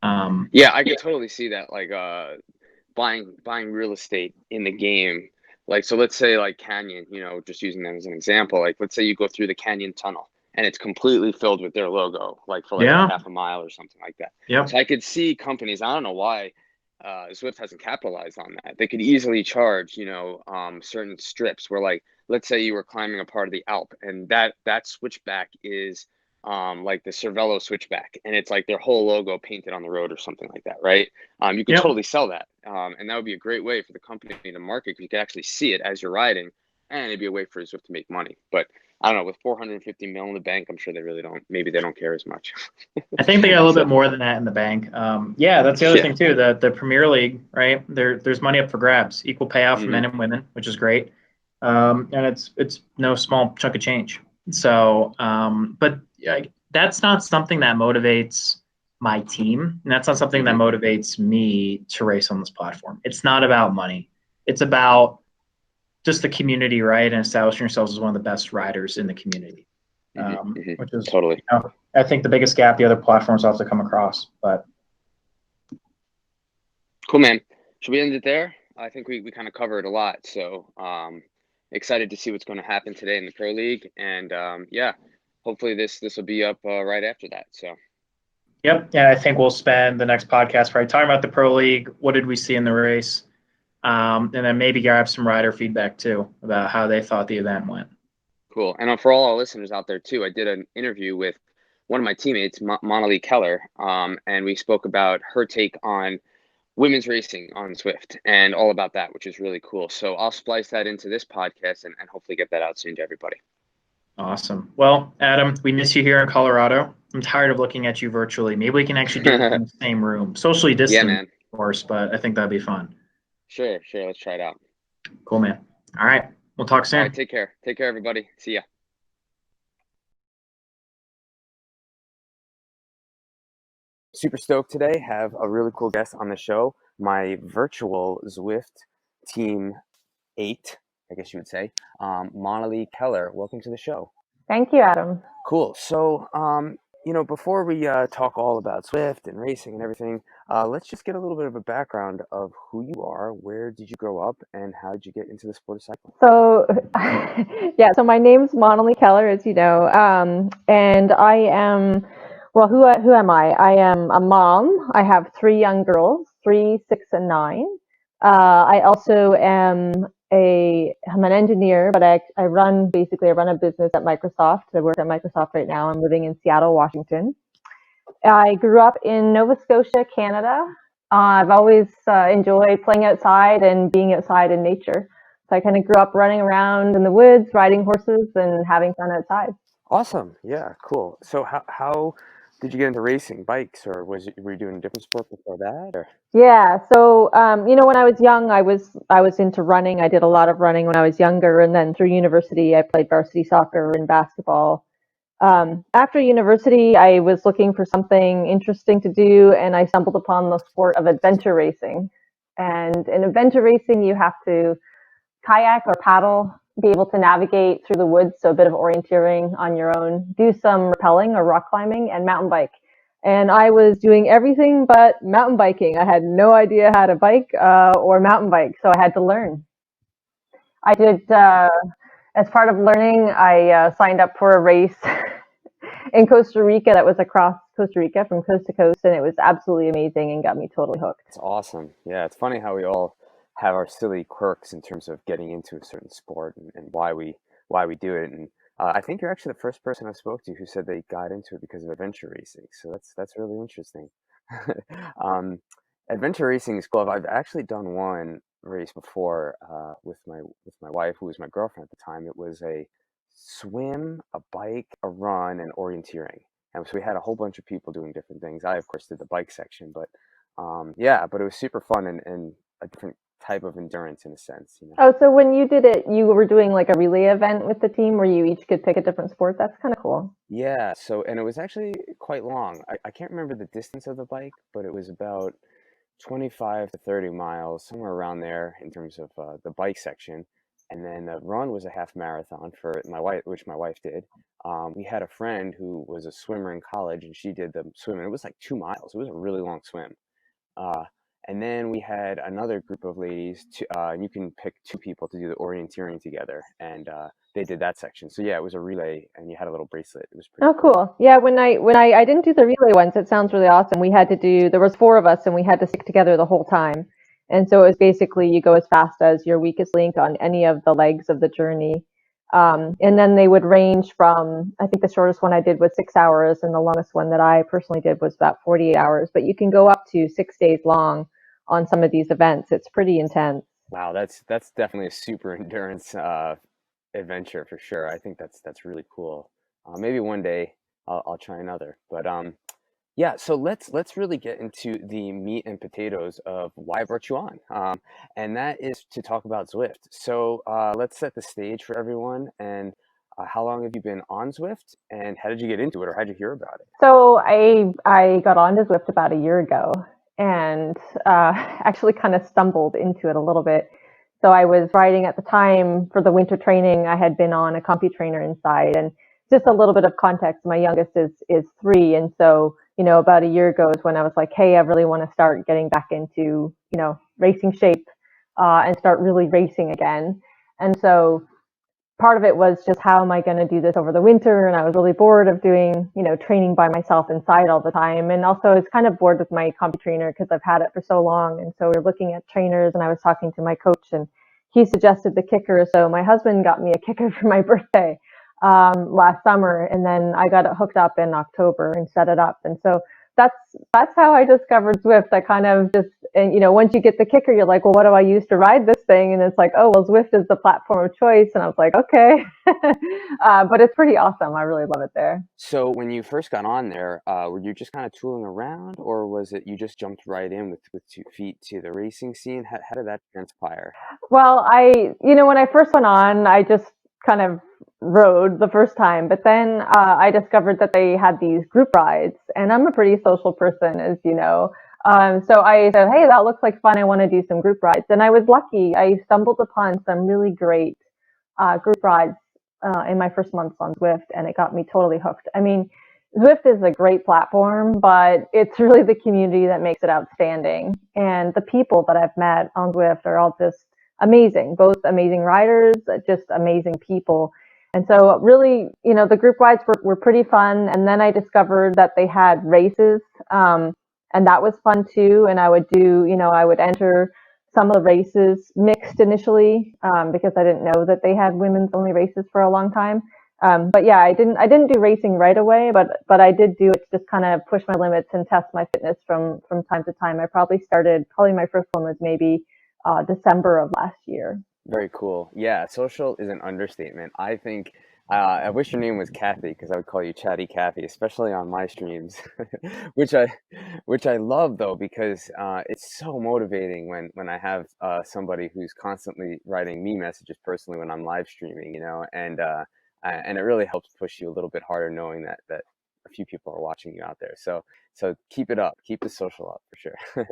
Yeah, I Yeah. could totally see that. Like buying real estate in the game. Like, so let's say like Canyon, just using them as an example. Like, let's say you go through the Canyon tunnel and it's completely filled with their logo, like for like a Yeah. half a mile or something like that. Yep. So I could see companies. I don't know why Zwift hasn't capitalized on that. They could easily charge, certain strips where, like, let's say you were climbing a part of the Alp, and that switchback is like the Cervelo switchback, and it's like their whole logo painted on the road or something like that, right? You could Yep. totally sell that, and that would be a great way for the company to market because you could actually see it as you're riding, and it'd be a way for Zwift to make money. But I don't know, with 450 mil in the bank, I'm sure they really don't. Maybe they don't care as much. I think they got a little So bit more than that in the bank. Yeah, that's the other yeah. thing too. The Premier League, right? There's money up for grabs, equal payout for men Hmm. and women, which is great. And it's no small chunk of change. So, but yeah, that's not something that motivates my team, and that's not something that Hmm. motivates me to race on this platform. It's not about money. It's about just the community, right? And establishing yourselves as one of the best riders in the community, Hmm. Hmm. which is, Totally. I think, the biggest gap the other platforms will have to come across. But Cool, man. Should we end it there? I think we kind of covered a lot. So excited to see what's going to happen today in the Pro League. And yeah, hopefully this will be up right after that. So yep, yeah, I think we'll spend the next podcast probably talking about the Pro League. What did we see in the race? And then maybe grab some rider feedback too about how they thought the event went. cool. And for all our listeners out there too, I did an interview with one of my teammates, Monilee Keller, and we spoke about her take on women's racing on Zwift and all about that, which is really cool. So I'll splice that into this podcast and hopefully get that out soon to everybody. Awesome. Well, Adam, we miss you here in Colorado. I'm tired of looking at you virtually. Maybe we can actually do this in the same room, socially Yeah, distant, man. of course, but I think that'd be fun. Sure. Let's try it out. Cool, man. All right. We'll talk All right. soon. Take care. Take care, everybody. See ya. Super stoked today. Have a really cool guest on the show. My virtual Zwift team 8, I guess you would say, Monilee Keller. Welcome to the show. Thank you, Adam. Cool. So, before we talk all about Zwift and racing and everything, let's just get a little bit of a background of who you are, where did you grow up, and how did you get into the sport of cycling? So, yeah, so my name's Monilee Keller, as you know, and I am, well, who am I? I am a mom. I have 3 young girls, 3, 6, and 9. I also I'm an engineer, but I run a business at Microsoft. I work at Microsoft right now. I'm living in Seattle, Washington. I grew up in Nova Scotia, Canada. I've always enjoyed playing outside and being outside in nature. So I kind of grew up running around in the woods, riding horses, and having fun outside. Awesome. Yeah, cool. So how did you get into racing bikes, or were you doing a different sport before that, or? Yeah. So when I was young, I was into running. I did a lot of running when I was younger, and then through university, I played varsity soccer and basketball. After university, I was looking for something interesting to do, and I stumbled upon the sport of adventure racing. And in adventure racing, you have to kayak or paddle, be able to navigate through the woods, so a bit of orienteering on your own, do some rappelling or rock climbing, and mountain bike. And I was doing everything but mountain biking. I had no idea how to bike or mountain bike, so I had to learn. I did, as part of learning, I signed up for a race in Costa Rica that was across Costa Rica from coast to coast, and it was absolutely amazing and got me totally hooked. It's awesome. Yeah, it's funny how we all have our silly quirks in terms of getting into a certain sport and why we do it. And I think you're actually the first person I spoke to who said they got into it because of adventure racing. So that's really interesting. um, Adventure racing is cool. I've actually done one race before with my wife, who was my girlfriend at the time. It was a swim, a bike, a run, and orienteering. And so we had a whole bunch of people doing different things. I, of course, did the bike section, but yeah, but it was super fun and a different type of endurance in a sense. Oh, so when you did it, you were doing like a relay event with the team where you each could pick a different sport. That's kind of cool. Yeah, so and it was actually quite long. I can't remember the distance of the bike, but it was about 25 to 30 miles, somewhere around there in terms of the bike section. And then the run was a half marathon for my wife, which my wife did. We had a friend who was a swimmer in college, and she did the swim, and it was like 2 miles. It was a really long swim. Uh, and then we had another group of ladies, and you can pick two people to do the orienteering together, and they did that section. So yeah, it was a relay, and you had a little bracelet. It was pretty Oh, cool. cool. Yeah, when I didn't do the relay ones, it sounds really awesome. We had to do there was four of us and we had to stick together the whole time. And so it was basically you go as fast as your weakest link on any of the legs of the journey. And then they would range from I think the shortest one I did was 6 hours and the longest one that I personally did was about 48 hours. But you can go up to 6 days long on some of these events. It's pretty intense. Wow, that's definitely a super endurance adventure for sure. I think that's really cool. Maybe one day I'll try another. But yeah, so let's really get into the meat and potatoes of why I brought you on, and that is to talk about Zwift. So let's set the stage for everyone. And how long have you been on Zwift, and how did you get into it, or how did you hear about it? So I got onto Zwift about a year ago, and actually kind of stumbled into it a little bit. So I was riding at the time for the winter training. I had been on a CompuTrainer inside, and just a little bit of context. My youngest is 3, and so about a year ago is when I was like, hey, I really want to start getting back into racing shape and start really racing again. And so part of it was just how am I going to do this over the winter? And I was really bored of doing, training by myself inside all the time. And also I was kind of bored with my CompuTrainer because I've had it for so long. And so we we're looking at trainers and I was talking to my coach and he suggested the kicker. So my husband got me a kicker for my birthday last summer. And then I got it hooked up in October and set it up. And so that's that's how I discovered Zwift. I kind of just and once you get the kicker, you're like, well, what do I use to ride this thing? And it's like, oh, well, Zwift is the platform of choice. And I was like, okay, but it's pretty awesome. I really love it there. So when you first got on there, were you just kind of tooling around, or was it you just jumped right in with 2 feet to the racing scene? How did that transpire? Well, when I first went on, I just kind of rode the first time, but then I discovered that they had these group rides, and I'm a pretty social person, as you know. So I said, hey, that looks like fun. I want to do some group rides. And I was lucky. I stumbled upon some really great group rides in my first months on Zwift, and it got me totally hooked. I mean, Zwift is a great platform, but it's really the community that makes it outstanding. And the people that I've met on Zwift are all just amazing, both amazing riders, just amazing people. And so really, the group rides were pretty fun. And then I discovered that they had races, and that was fun too. And I would I would enter some of the races mixed initially because I didn't know that they had women's only races for a long time. But yeah, I didn't do racing right away, but I did do it to just kind of push my limits and test my fitness from time to time. Probably my first one was maybe December of last year. Very cool. Yeah, social is an understatement. I think I wish your name was Kathy because I would call you Chatty Kathy, especially on my streams, which I love though because it's so motivating when I have somebody who's constantly writing me messages personally when I'm live streaming, and it really helps push you a little bit harder knowing that a few people are watching you out there. So keep it up, keep the social up for sure.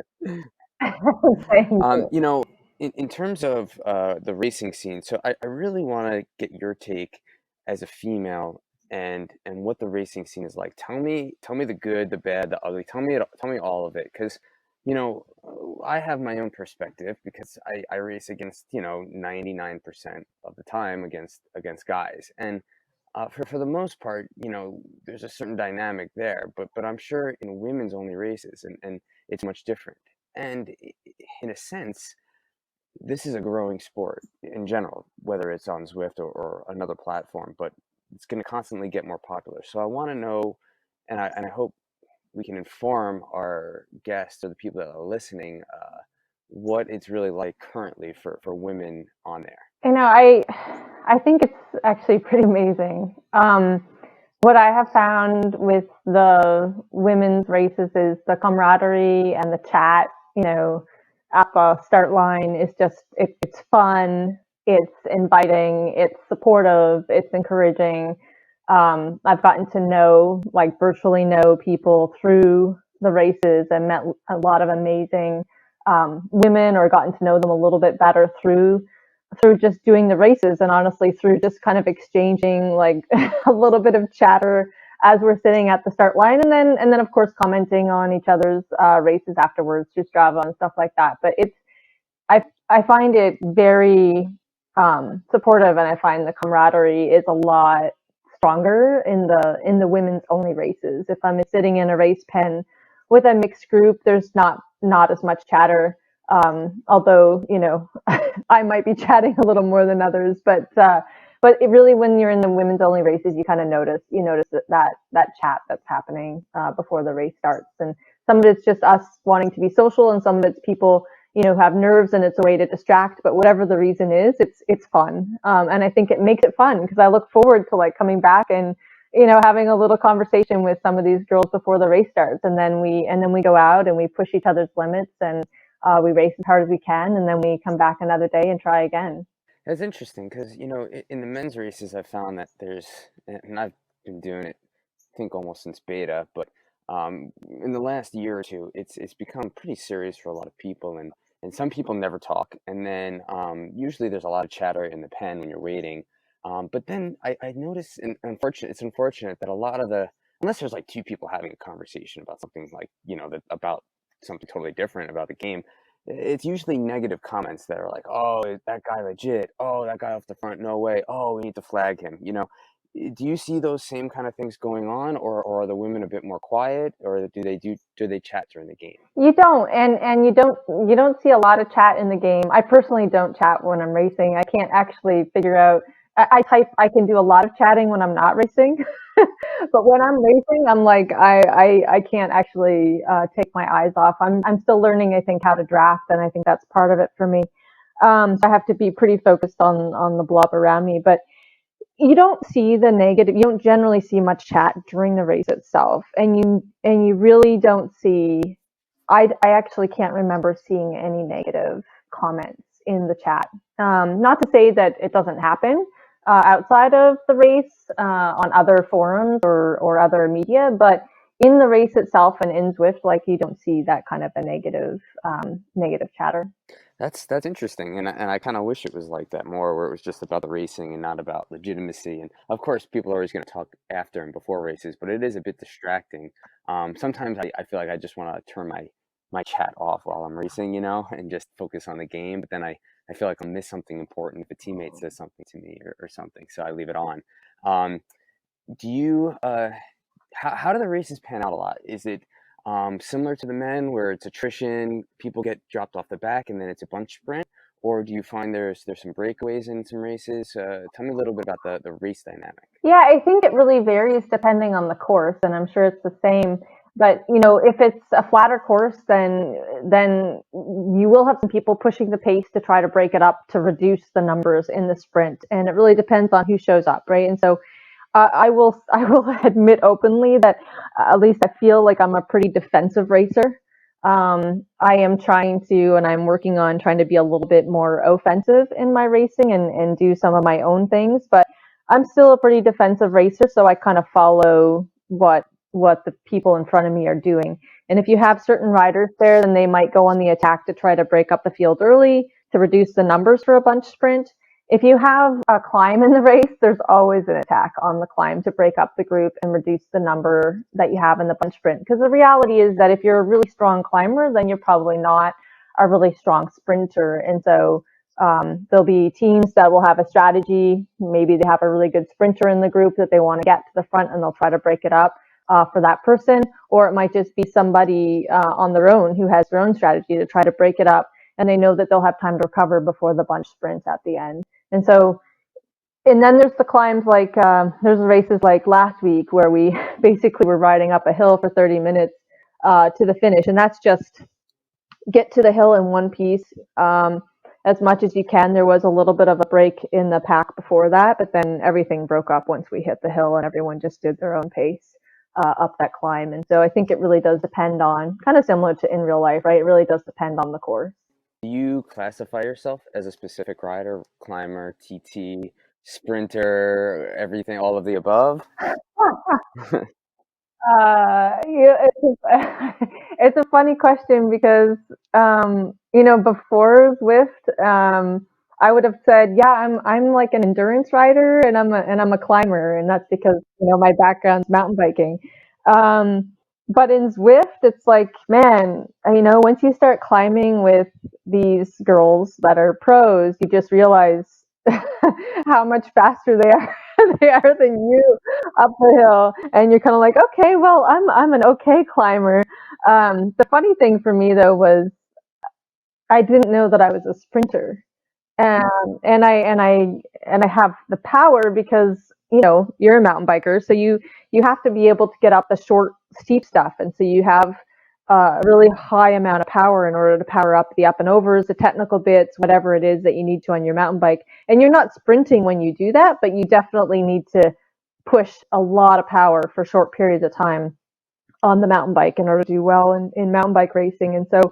Thank you. You know, in terms of the racing scene, so I really want to get your take as a female and what the racing scene is like. Tell me the good, the bad, the ugly. Tell me all of it, because you know I have my own perspective because I race against 99% of the time against guys, and for the most part, there's a certain dynamic there, but I'm sure in women's only races and it's much different. And in a sense, this is a growing sport in general, whether it's on Zwift or another platform, but it's going to constantly get more popular. So I want to know, and I hope we can inform our guests or the people that are listening what it's really like currently for women on there. I think it's actually pretty amazing. What I have found with the women's races is the camaraderie and the chat, at the start line is it's fun, it's inviting, it's supportive, it's encouraging. I've gotten to know, like virtually know people through the races and met a lot of amazing women, or gotten to know them a little bit better through just doing the races, and honestly through just kind of exchanging like a little bit of chatter as we're sitting at the start line, and then of course commenting on each other's races afterwards through Strava and stuff like that. But I find it very supportive, and I find the camaraderie is a lot stronger in the women's only races. If I'm sitting in a race pen with a mixed group, there's not as much chatter. Although I might be chatting a little more than others, but it really, when you're in the women's only races, you kind of notice that chat that's happening before the race starts, and some of it's just us wanting to be social, and some of it's people who have nerves, and it's a way to distract. But whatever the reason is, it's fun, and I think it makes it fun because I look forward to like coming back and having a little conversation with some of these girls before the race starts, and then we go out and we push each other's limits, and we race as hard as we can, and then we come back another day and try again. That's interesting because, in the men's races, I found that and I've been doing it, I think almost since beta, but in the last year or two, it's become pretty serious for a lot of people, and some people never talk, and then usually there's a lot of chatter in the pen when you're waiting, but then I notice, and it's unfortunate that a lot of unless there's like two people having a conversation about something like about something totally different about the game, it's usually negative comments that are like, "Oh, is that guy legit? Oh, that guy off the front, no way. Oh, we need to flag him." Do you see those same kind of things going on, or are the women a bit more quiet, or do they chat during the game? You don't, and you don't see a lot of chat in the game. I personally don't chat when I'm racing. I can't actually figure out. I can do a lot of chatting when I'm not racing, but when I'm racing, I'm like I can't actually take my eyes off. I'm still learning, I think, how to draft, and I think that's part of it for me. So I have to be pretty focused on the blob around me, but you don't see the negative. You don't generally see much chat during the race itself, and you really don't see. I actually can't remember seeing any negative comments in the chat. Not to say that it doesn't happen outside of the race on other forums or other media, but in the race itself and in Zwift, like, you don't see that kind of a negative chatter. That's interesting, and I kind of wish it was like that more, where it was just about the racing and not about legitimacy. And of course, people are always going to talk after and before races, but it is a bit distracting. Sometimes I feel like I just want to turn my chat off while I'm racing, and just focus on the game. But then I feel like I'll miss something important if a teammate says something to me or something, so I leave it on. Um, do you how do the races pan out a lot? Is it similar to the men, where it's attrition, people get dropped off the back, and then it's a bunch sprint? Or do you find there's some breakaways in some races? Tell me a little bit about the race dynamic. Yeah, I think it really varies depending on the course, and I'm sure it's the same. But if it's a flatter course, then you will have some people pushing the pace to try to break it up to reduce the numbers in the sprint, and it really depends on who shows up, right? And so I will admit openly that at least I feel like I'm a pretty defensive racer. I am trying to, and I'm working on trying to be a little bit more offensive in my racing and do some of my own things, but I'm still a pretty defensive racer, so I kind of follow what the people in front of me are doing. And if you have certain riders there, then they might go on the attack to try to break up the field early to reduce the numbers for a bunch sprint. If you have a climb in the race, there's always an attack on the climb to break up the group and reduce the number that you have in the bunch sprint. Because the reality is that if you're a really strong climber, then you're probably not a really strong sprinter. And so there'll be teams that will have a strategy. Maybe they have a really good sprinter in the group that they want to get to the front, and they'll try to break it up for that person. Or it might just be somebody on their own who has their own strategy to try to break it up, and they know that they'll have time to recover before the bunch sprints at the end. And so, and then there's the climbs like there's races like last week where we basically were riding up a hill for 30 minutes to the finish, and that's just get to the hill in one piece as much as you can. There was a little bit of a break in the pack before that, but then everything broke up once we hit the hill, and everyone just did their own pace up that climb. And so I think it really does depend on, kind of similar to in real life, right? It really does depend on the course. Do you classify yourself as a specific rider, climber, TT, sprinter, everything, all of the above? It's a funny question because, before Zwift, I would have said, yeah, I'm like an endurance rider and I'm a climber, and that's because my background's mountain biking. Um, but in Zwift, it's like, man, once you start climbing with these girls that are pros, you just realize how much faster they are they are than you up the hill, and you're kind of like, okay, well, I'm an okay climber. The funny thing for me though was I didn't know that I was a sprinter, and I have the power because you're a mountain biker, so you have to be able to get up the short, steep stuff, and so you have a really high amount of power in order to power up the up and overs, the technical bits, whatever it is that you need to on your mountain bike. And you're not sprinting when you do that, but you definitely need to push a lot of power for short periods of time on the mountain bike in order to do well in mountain bike racing. And so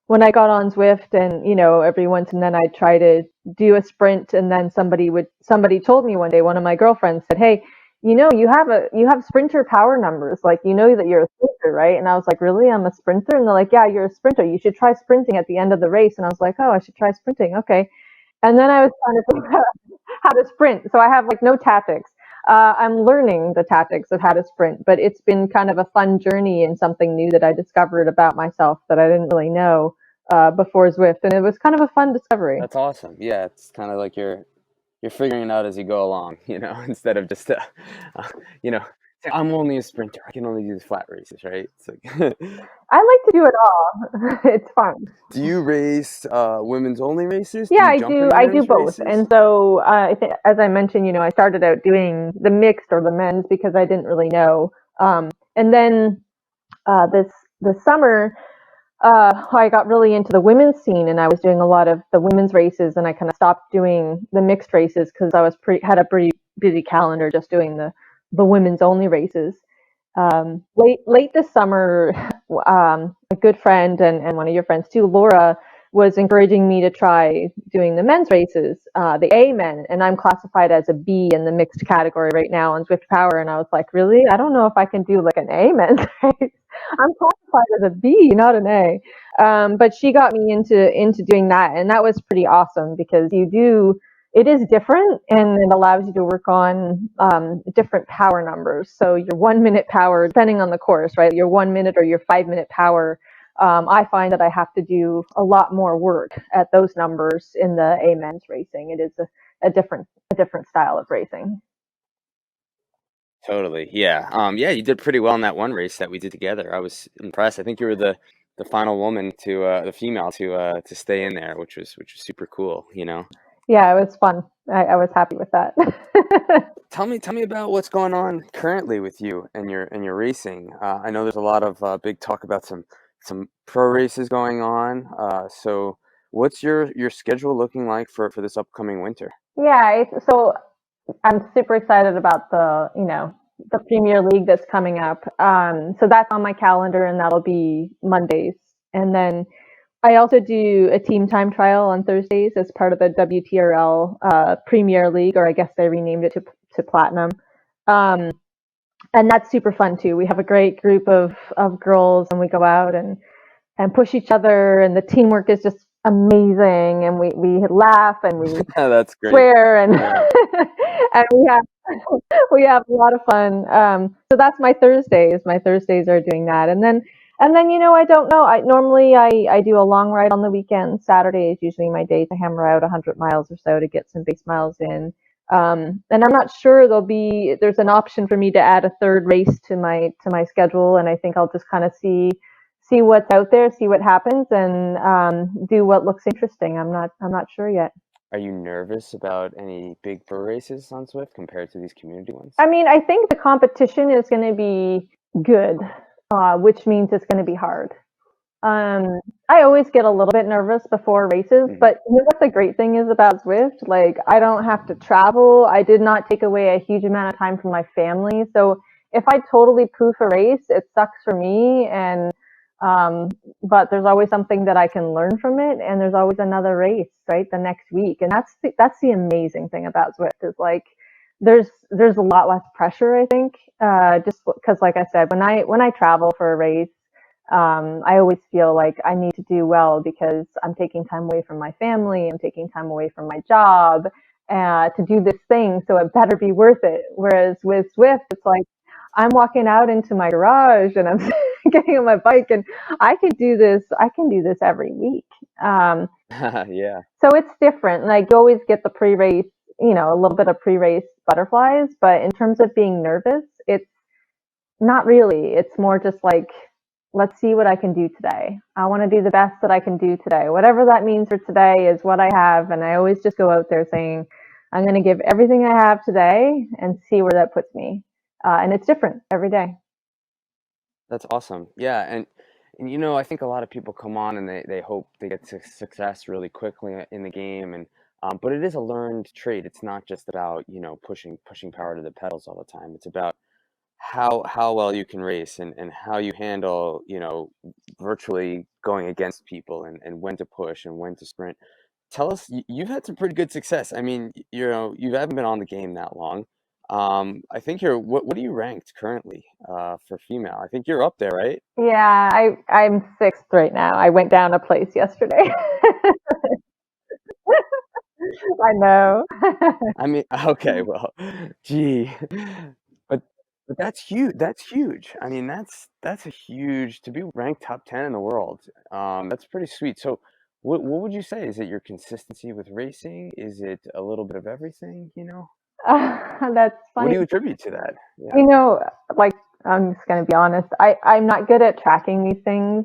when I got on Zwift, and every once and then I'd try to do a sprint, and then somebody told me one day, one of my girlfriends said, hey, you have sprinter power numbers, like that you're a sprinter, right? And I was like, really? I'm a sprinter? And they're like, yeah, you're a sprinter, you should try sprinting at the end of the race. And I was like, oh, I should try sprinting, okay. And then I was trying to figure out how to sprint. So I have like no tactics. I'm learning the tactics of how to sprint, but it's been kind of a fun journey and something new that I discovered about myself that I didn't really know before Zwift, and it was kind of a fun discovery. That's awesome. Yeah, it's kind of like you're figuring it out as you go along, instead of just uh, you know, I'm only a sprinter. I can only do the flat races, right? It's like, I like to do it all. It's fun. do you race women's only races? Do Yeah, you I jump do. in I do men's both, and races? so I think, as I mentioned, I started out doing the mixed or the men's because I didn't really know, and then this summer I got really into the women's scene, and I was doing a lot of the women's races, and I kind of stopped doing the mixed races because I was had a pretty busy calendar just doing the women's only races. Late this summer, a good friend and one of your friends too, Laura, was encouraging me to try doing the men's races, the A men, and I'm classified as a B in the mixed category right now on Zwift Power, and I was like, really? I don't know if I can do like an A men's race. I'm classified as a B, not an A. But she got me into doing that, and that was pretty awesome because it is different, and it allows you to work on different power numbers. So your 1 minute power, depending on the course, right? Your 1 minute or your 5 minute power. I find that I have to do a lot more work at those numbers in the A men's racing. It is a different style of racing. Totally. Yeah. Yeah, you did pretty well in that one race that we did together. I was impressed. I think you were the final woman the female to stay in there, which was super cool. Yeah, it was fun. I was happy with that. Tell me about what's going on currently with you and your racing. I know there's a lot of big talk about some pro races going on. So what's your schedule looking like for this upcoming winter? Yeah, so I'm super excited about the Premier League that's coming up. So that's on my calendar, and that'll be Mondays. And then I also do a team time trial on Thursdays as part of the WTRL Premier League, or I guess they renamed it to Platinum. Um, and that's super fun too. We have a great group of girls, and we go out and push each other, and the teamwork is just amazing, and we laugh and we That's great. swear, and Yeah. and we have a lot of fun. So that's my Thursdays. My Thursdays are doing that, and then I don't know. I do a long ride on the weekend. Saturday is usually my day to hammer out 100 miles or so to get some base miles in. And I'm not sure there's an option for me to add a third race to my schedule, and I think I'll just kind of see what's out there, see what happens, and do what looks interesting. I'm not sure yet. Are you nervous about any big pro races on Swift compared to these community ones? I mean, I think the competition is going to be good, which means it's going to be hard. Um, I always get a little bit nervous before races, Hmm. but you know what the great thing is about Zwift? Like, I don't have to travel. I did not take away a huge amount of time from my family. So if I totally poof a race, it sucks for me. Um, but there's always something that I can learn from it, and there's always another race, right, the next week. And that's the amazing thing about Zwift is like there's a lot less pressure, I think, just because, like I said, when I travel for a race, I always feel like I need to do well because I'm taking time away from my family, I'm taking time away from my job to do this thing, so it better be worth it. Whereas with Zwift, it's like I'm walking out into my garage and I'm getting on my bike, and I could do this. I can do this every week. Um, Yeah. so it's different. Like you always get the pre-race, a little bit of pre-race butterflies, but in terms of being nervous, it's not really. It's more just like, let's see what I can do today. I want to do the best that I can do today. Whatever that means for today is what I have. And I always just go out there saying, I'm going to give everything I have today and see where that puts me. And it's different every day. That's awesome. Yeah, and I think a lot of people come on and they hope they get to success really quickly in the game, and but it is a learned trait. It's not just about, pushing power to the pedals all the time. It's about how well you can race, and how you handle, virtually going against people, and when to push and when to sprint. Tell us, you've had some pretty good success. I mean, you haven't been on the game that long. I think what are you ranked currently for female? I think you're up there, right? Yeah, I'm sixth right now. I went down a place yesterday. I know. I mean, okay, well, gee, but but that's huge. That's huge. I mean, that's a huge to be ranked top 10 in the world. That's pretty sweet. So, what would you say? Is it your consistency with racing? Is it a little bit of everything? That's What do funny. you attribute to that? Yeah. You know, like I'm just gonna be honest. I'm not good at tracking these things.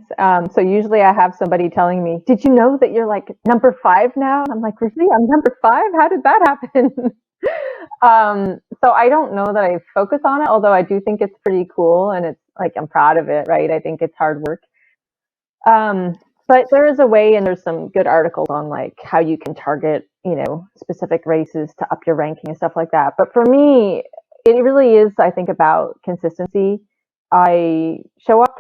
So usually I have somebody telling me, "Did you know that you're like number five now?" And I'm like, "Really? I'm number five? How did that happen?" So I don't know that I focus on it, although I do think it's pretty cool and it's like I'm proud of it, right? I think it's hard work. Um, but there is a way, and there's some good articles on like how you can target, specific races to up your ranking and stuff like that. But for me, it really is, I think, about consistency. I show up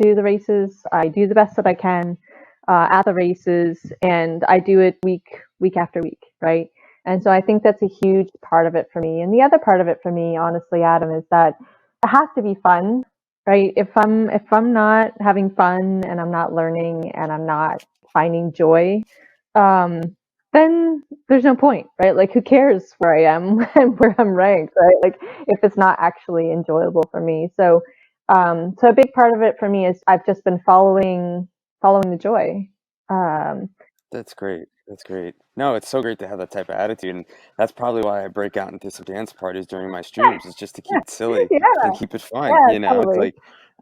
to the races, I do the best that I can at the races, and I do it week after week, right? And so I think that's a huge part of it for me. And the other part of it for me, honestly, Adam, is that it has to be fun, right? If I'm not having fun and I'm not learning and I'm not finding joy, um, then there's no point, right? Like, who cares where I am and where I'm ranked, right? Like, if it's not actually enjoyable for me. So a big part of it for me is I've just been following the joy. Um, That's great. That's great. No, it's so great to have that type of attitude, and that's probably why I break out into some dance parties during my streams, is just to keep it silly yeah, and keep it fun. yeah, It's totally. like,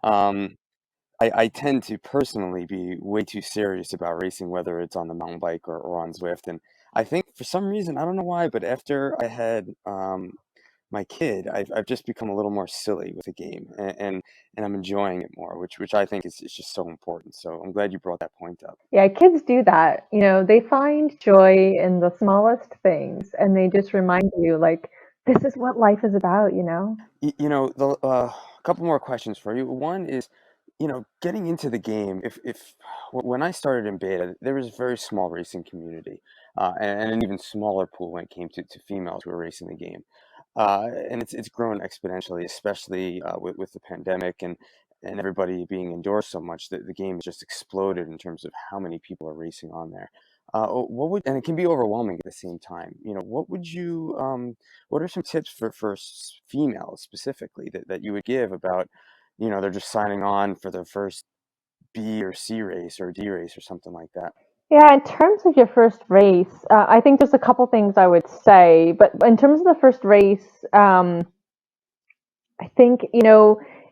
um, I tend to personally be way too serious about racing, whether it's on the mountain bike or on Zwift. And I think for some reason, I don't know why, but after I had my kid, I've just become a little more silly with the game, and I'm enjoying it more, which I think is just so important. So I'm glad you brought that point up. Yeah, kids do that. They find joy in the smallest things, and they just remind you, like, this is what life is about. A couple more questions for you. One is, getting into the game. If when I started in beta, there was a very small racing community, and an even smaller pool when it came to females who were racing the game. And it's grown exponentially, especially with the pandemic and everybody being indoors so much that the game has just exploded in terms of how many people are racing on there. And it can be overwhelming at the same time. What are some tips for females specifically that you would give about, they're just signing on for their first B or C race or D race or something like that? Yeah, in terms of your first race, I think there's a couple things I would say. But in terms of the first race, I think,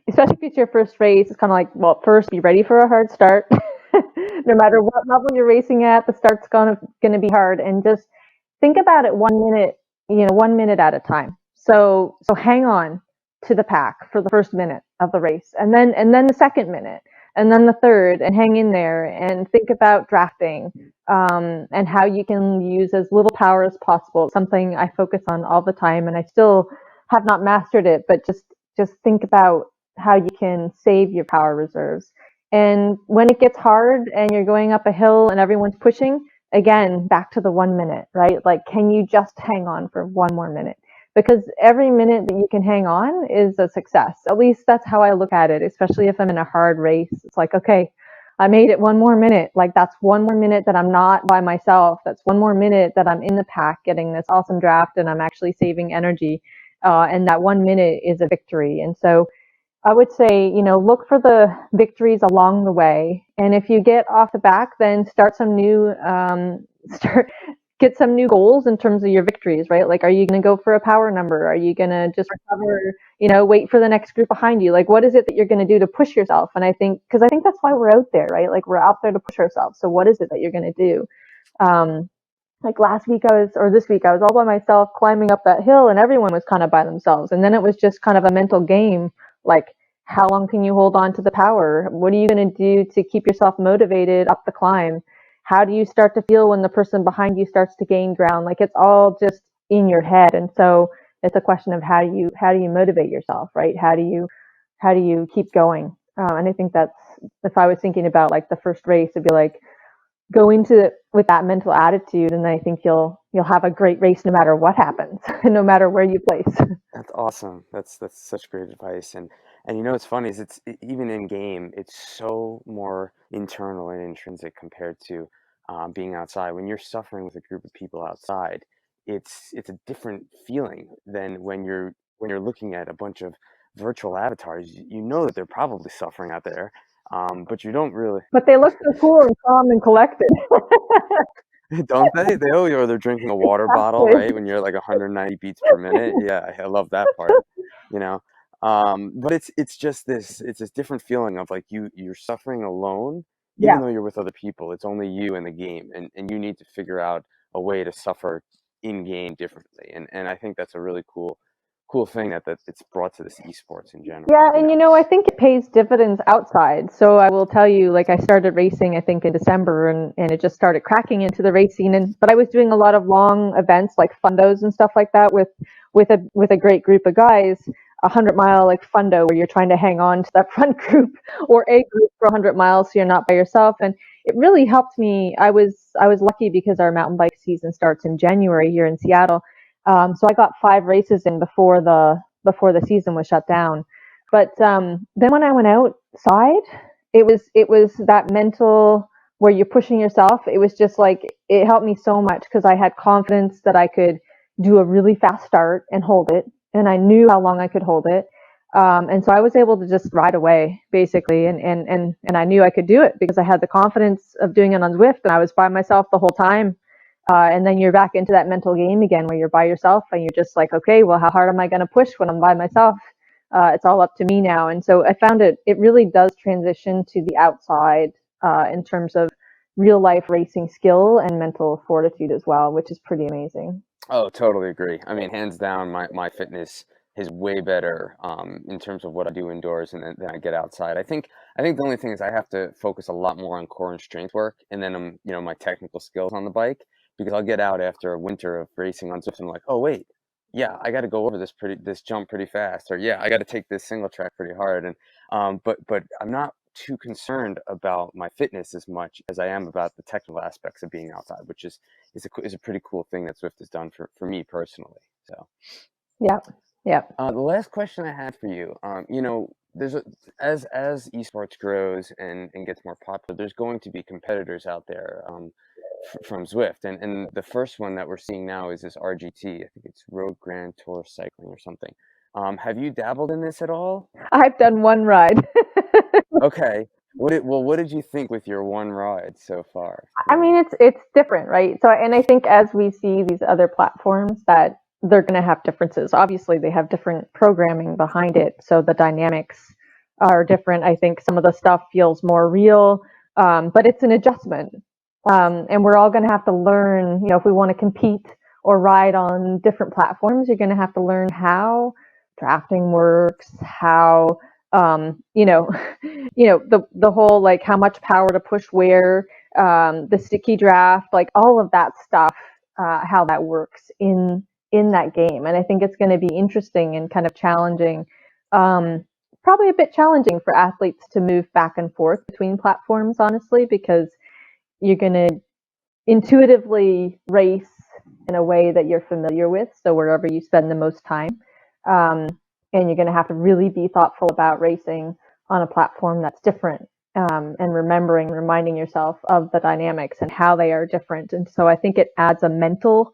especially if it's your first race, it's kind of like, well, first be ready for a hard start. No matter what level you're racing at, the start's gonna be hard, and just think about it 1 minute, 1 minute at a time. So hang on to the pack for the first minute of the race, and then the second minute, and then the third, and hang in there, and think about drafting, and how you can use as little power as possible. It's something I focus on all the time, and I still have not mastered it, but just think about how you can save your power reserves. And when it gets hard and you're going up a hill and everyone's pushing, again, back to the 1 minute, right? Like, can you just hang on for one more minute? because every minute that you can hang on is a success. At least that's how I look at it, especially if I'm in a hard race. It's like, okay, I made it one more minute. Like, that's one more minute that I'm not by myself. That's one more minute that I'm in the pack getting this awesome draft and I'm actually saving energy. And that 1 minute is a victory. And so I would say, look for the victories along the way. And if you get off the back, then start get some new goals in terms of your victories, right? Like, are you going to go for a power number? Are you going to just recover, wait for the next group behind you? Like, what is it that you're going to do to push yourself? And because I think that's why we're out there, right? Like, we're out there to push ourselves. So what is it that you're going to do? Like this week, I was all by myself climbing up that hill and everyone was kind of by themselves. And then it was just kind of a mental game. Like, how long can you hold on to the power? What are you going to do to keep yourself motivated up the climb? How do you start to feel when the person behind you starts to gain ground? Like, it's all just in your head. And so it's a question of how do you motivate yourself, right? How do you keep going? And I think that's, if I was thinking about like the first race, it'd be like, go into it with that mental attitude, and I think you'll have a great race no matter what happens, no matter where you place. That's awesome. That's such great advice. And it's funny is even in game, it's so more internal and intrinsic compared to being outside. When you're suffering with a group of people outside, it's a different feeling than when you're looking at a bunch of virtual avatars. You know that they're probably suffering out there, but you don't really. But they look so cool and calm and collected. Don't they? They're drinking a water bottle, right? When you're like 190 beats per minute. Yeah, I love that part, you know. But it's this different feeling of like you're suffering alone, even Yeah. though you're with other people. It's only you in the game, and you need to figure out a way to suffer in game differently. And I think that's a really cool thing that it's brought to this esports in general. Yeah, and I think it pays dividends outside. So I will tell you, like, I started racing, I think, in December, and it just started cracking into the racing. But I was doing a lot of long events like fundos and stuff like that with a great group of guys, 100-mile like fundo where you're trying to hang on to that front group or a group for 100 miles, so you're not by yourself. And it really helped me. I was lucky because our mountain bike season starts in January here in Seattle. So I got 5 races in before the season was shut down. But then when I went outside, it was that mental where you're pushing yourself. It was just like it helped me so much because I had confidence that I could do a really fast start and hold it, and I knew how long I could hold it. And so I was able to just ride away basically, and I knew I could do it because I had the confidence of doing it on Zwift, and I was by myself the whole time. And then you're back into that mental game again where you're by yourself and you're just like, okay, well, how hard am I going to push when I'm by myself? It's all up to me now. And so I found it really does transition to the outside in terms of real life racing skill and mental fortitude as well, which is pretty amazing. Oh, totally agree. I mean, hands down, my fitness is way better in terms of what I do indoors and then I get outside. I think the only thing is I have to focus a lot more on core and strength work, and then my technical skills on the bike, because I'll get out after a winter of racing on Zwift and I'm like, oh wait, yeah, I got to go over this jump pretty fast, or yeah, I got to take this single track pretty hard, and but I'm not too concerned about my fitness as much as I am about the technical aspects of being outside, which is a pretty cool thing that Zwift has done for me personally. So Yeah. Yeah. the last question I had for you, there's as esports grows and gets more popular, there's going to be competitors out there from Zwift, and the first one that we're seeing now is this RGT. I think it's Road Grand Tour Cycling or something. Have you dabbled in this at all? I've done one ride. Okay. What did you think with your one ride so far? I mean, it's different, right? So, and I think as we see these other platforms, that they're going to have differences. Obviously, they have different programming behind it, so the dynamics are different. I think some of the stuff feels more real, but it's an adjustment, and we're all going to have to learn. If we want to compete or ride on different platforms, you're going to have to learn how drafting works, how the whole like how much power to push where, the sticky draft, like all of that stuff, how that works in that game. And I think it's going to be interesting and kind of challenging, probably a bit challenging for athletes to move back and forth between platforms, honestly, because you're going to intuitively race in a way that you're familiar with, so wherever you spend the most time. Um, and you're going to have to really be thoughtful about racing on a platform that's different, and reminding yourself of the dynamics and how they are different. And so I think it adds a mental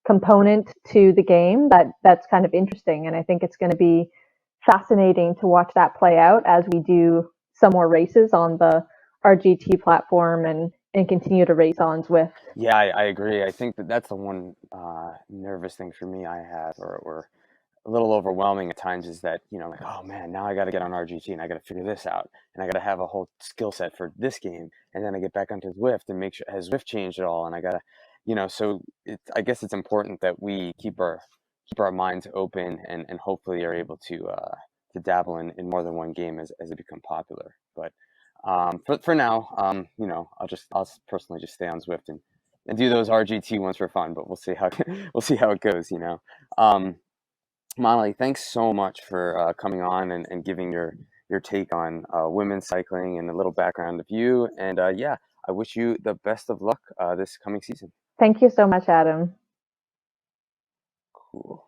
component to the game that's kind of interesting. And I think it's going to be fascinating to watch that play out as we do some more races on the RGT platform and continue to race on Zwift. Yeah, I agree. I think that's the one nervous thing for me I have, or a little overwhelming at times, is that, like, oh man, now I got to get on RGT and I got to figure this out, and I got to have a whole skill set for this game, and then I get back onto Zwift and make sure, has Zwift changed at all, and I got to, so I guess it's important that we keep our minds open, and hopefully are able to dabble in more than one game as it become popular. But for now, I'll personally just stay on Zwift and do those RGT ones for fun, but we'll see how we'll see how it goes. Monilee, thanks so much for coming on and giving your take on women's cycling and a little background of you. And yeah, I wish you the best of luck this coming season. Thank you so much, Adam. Cool.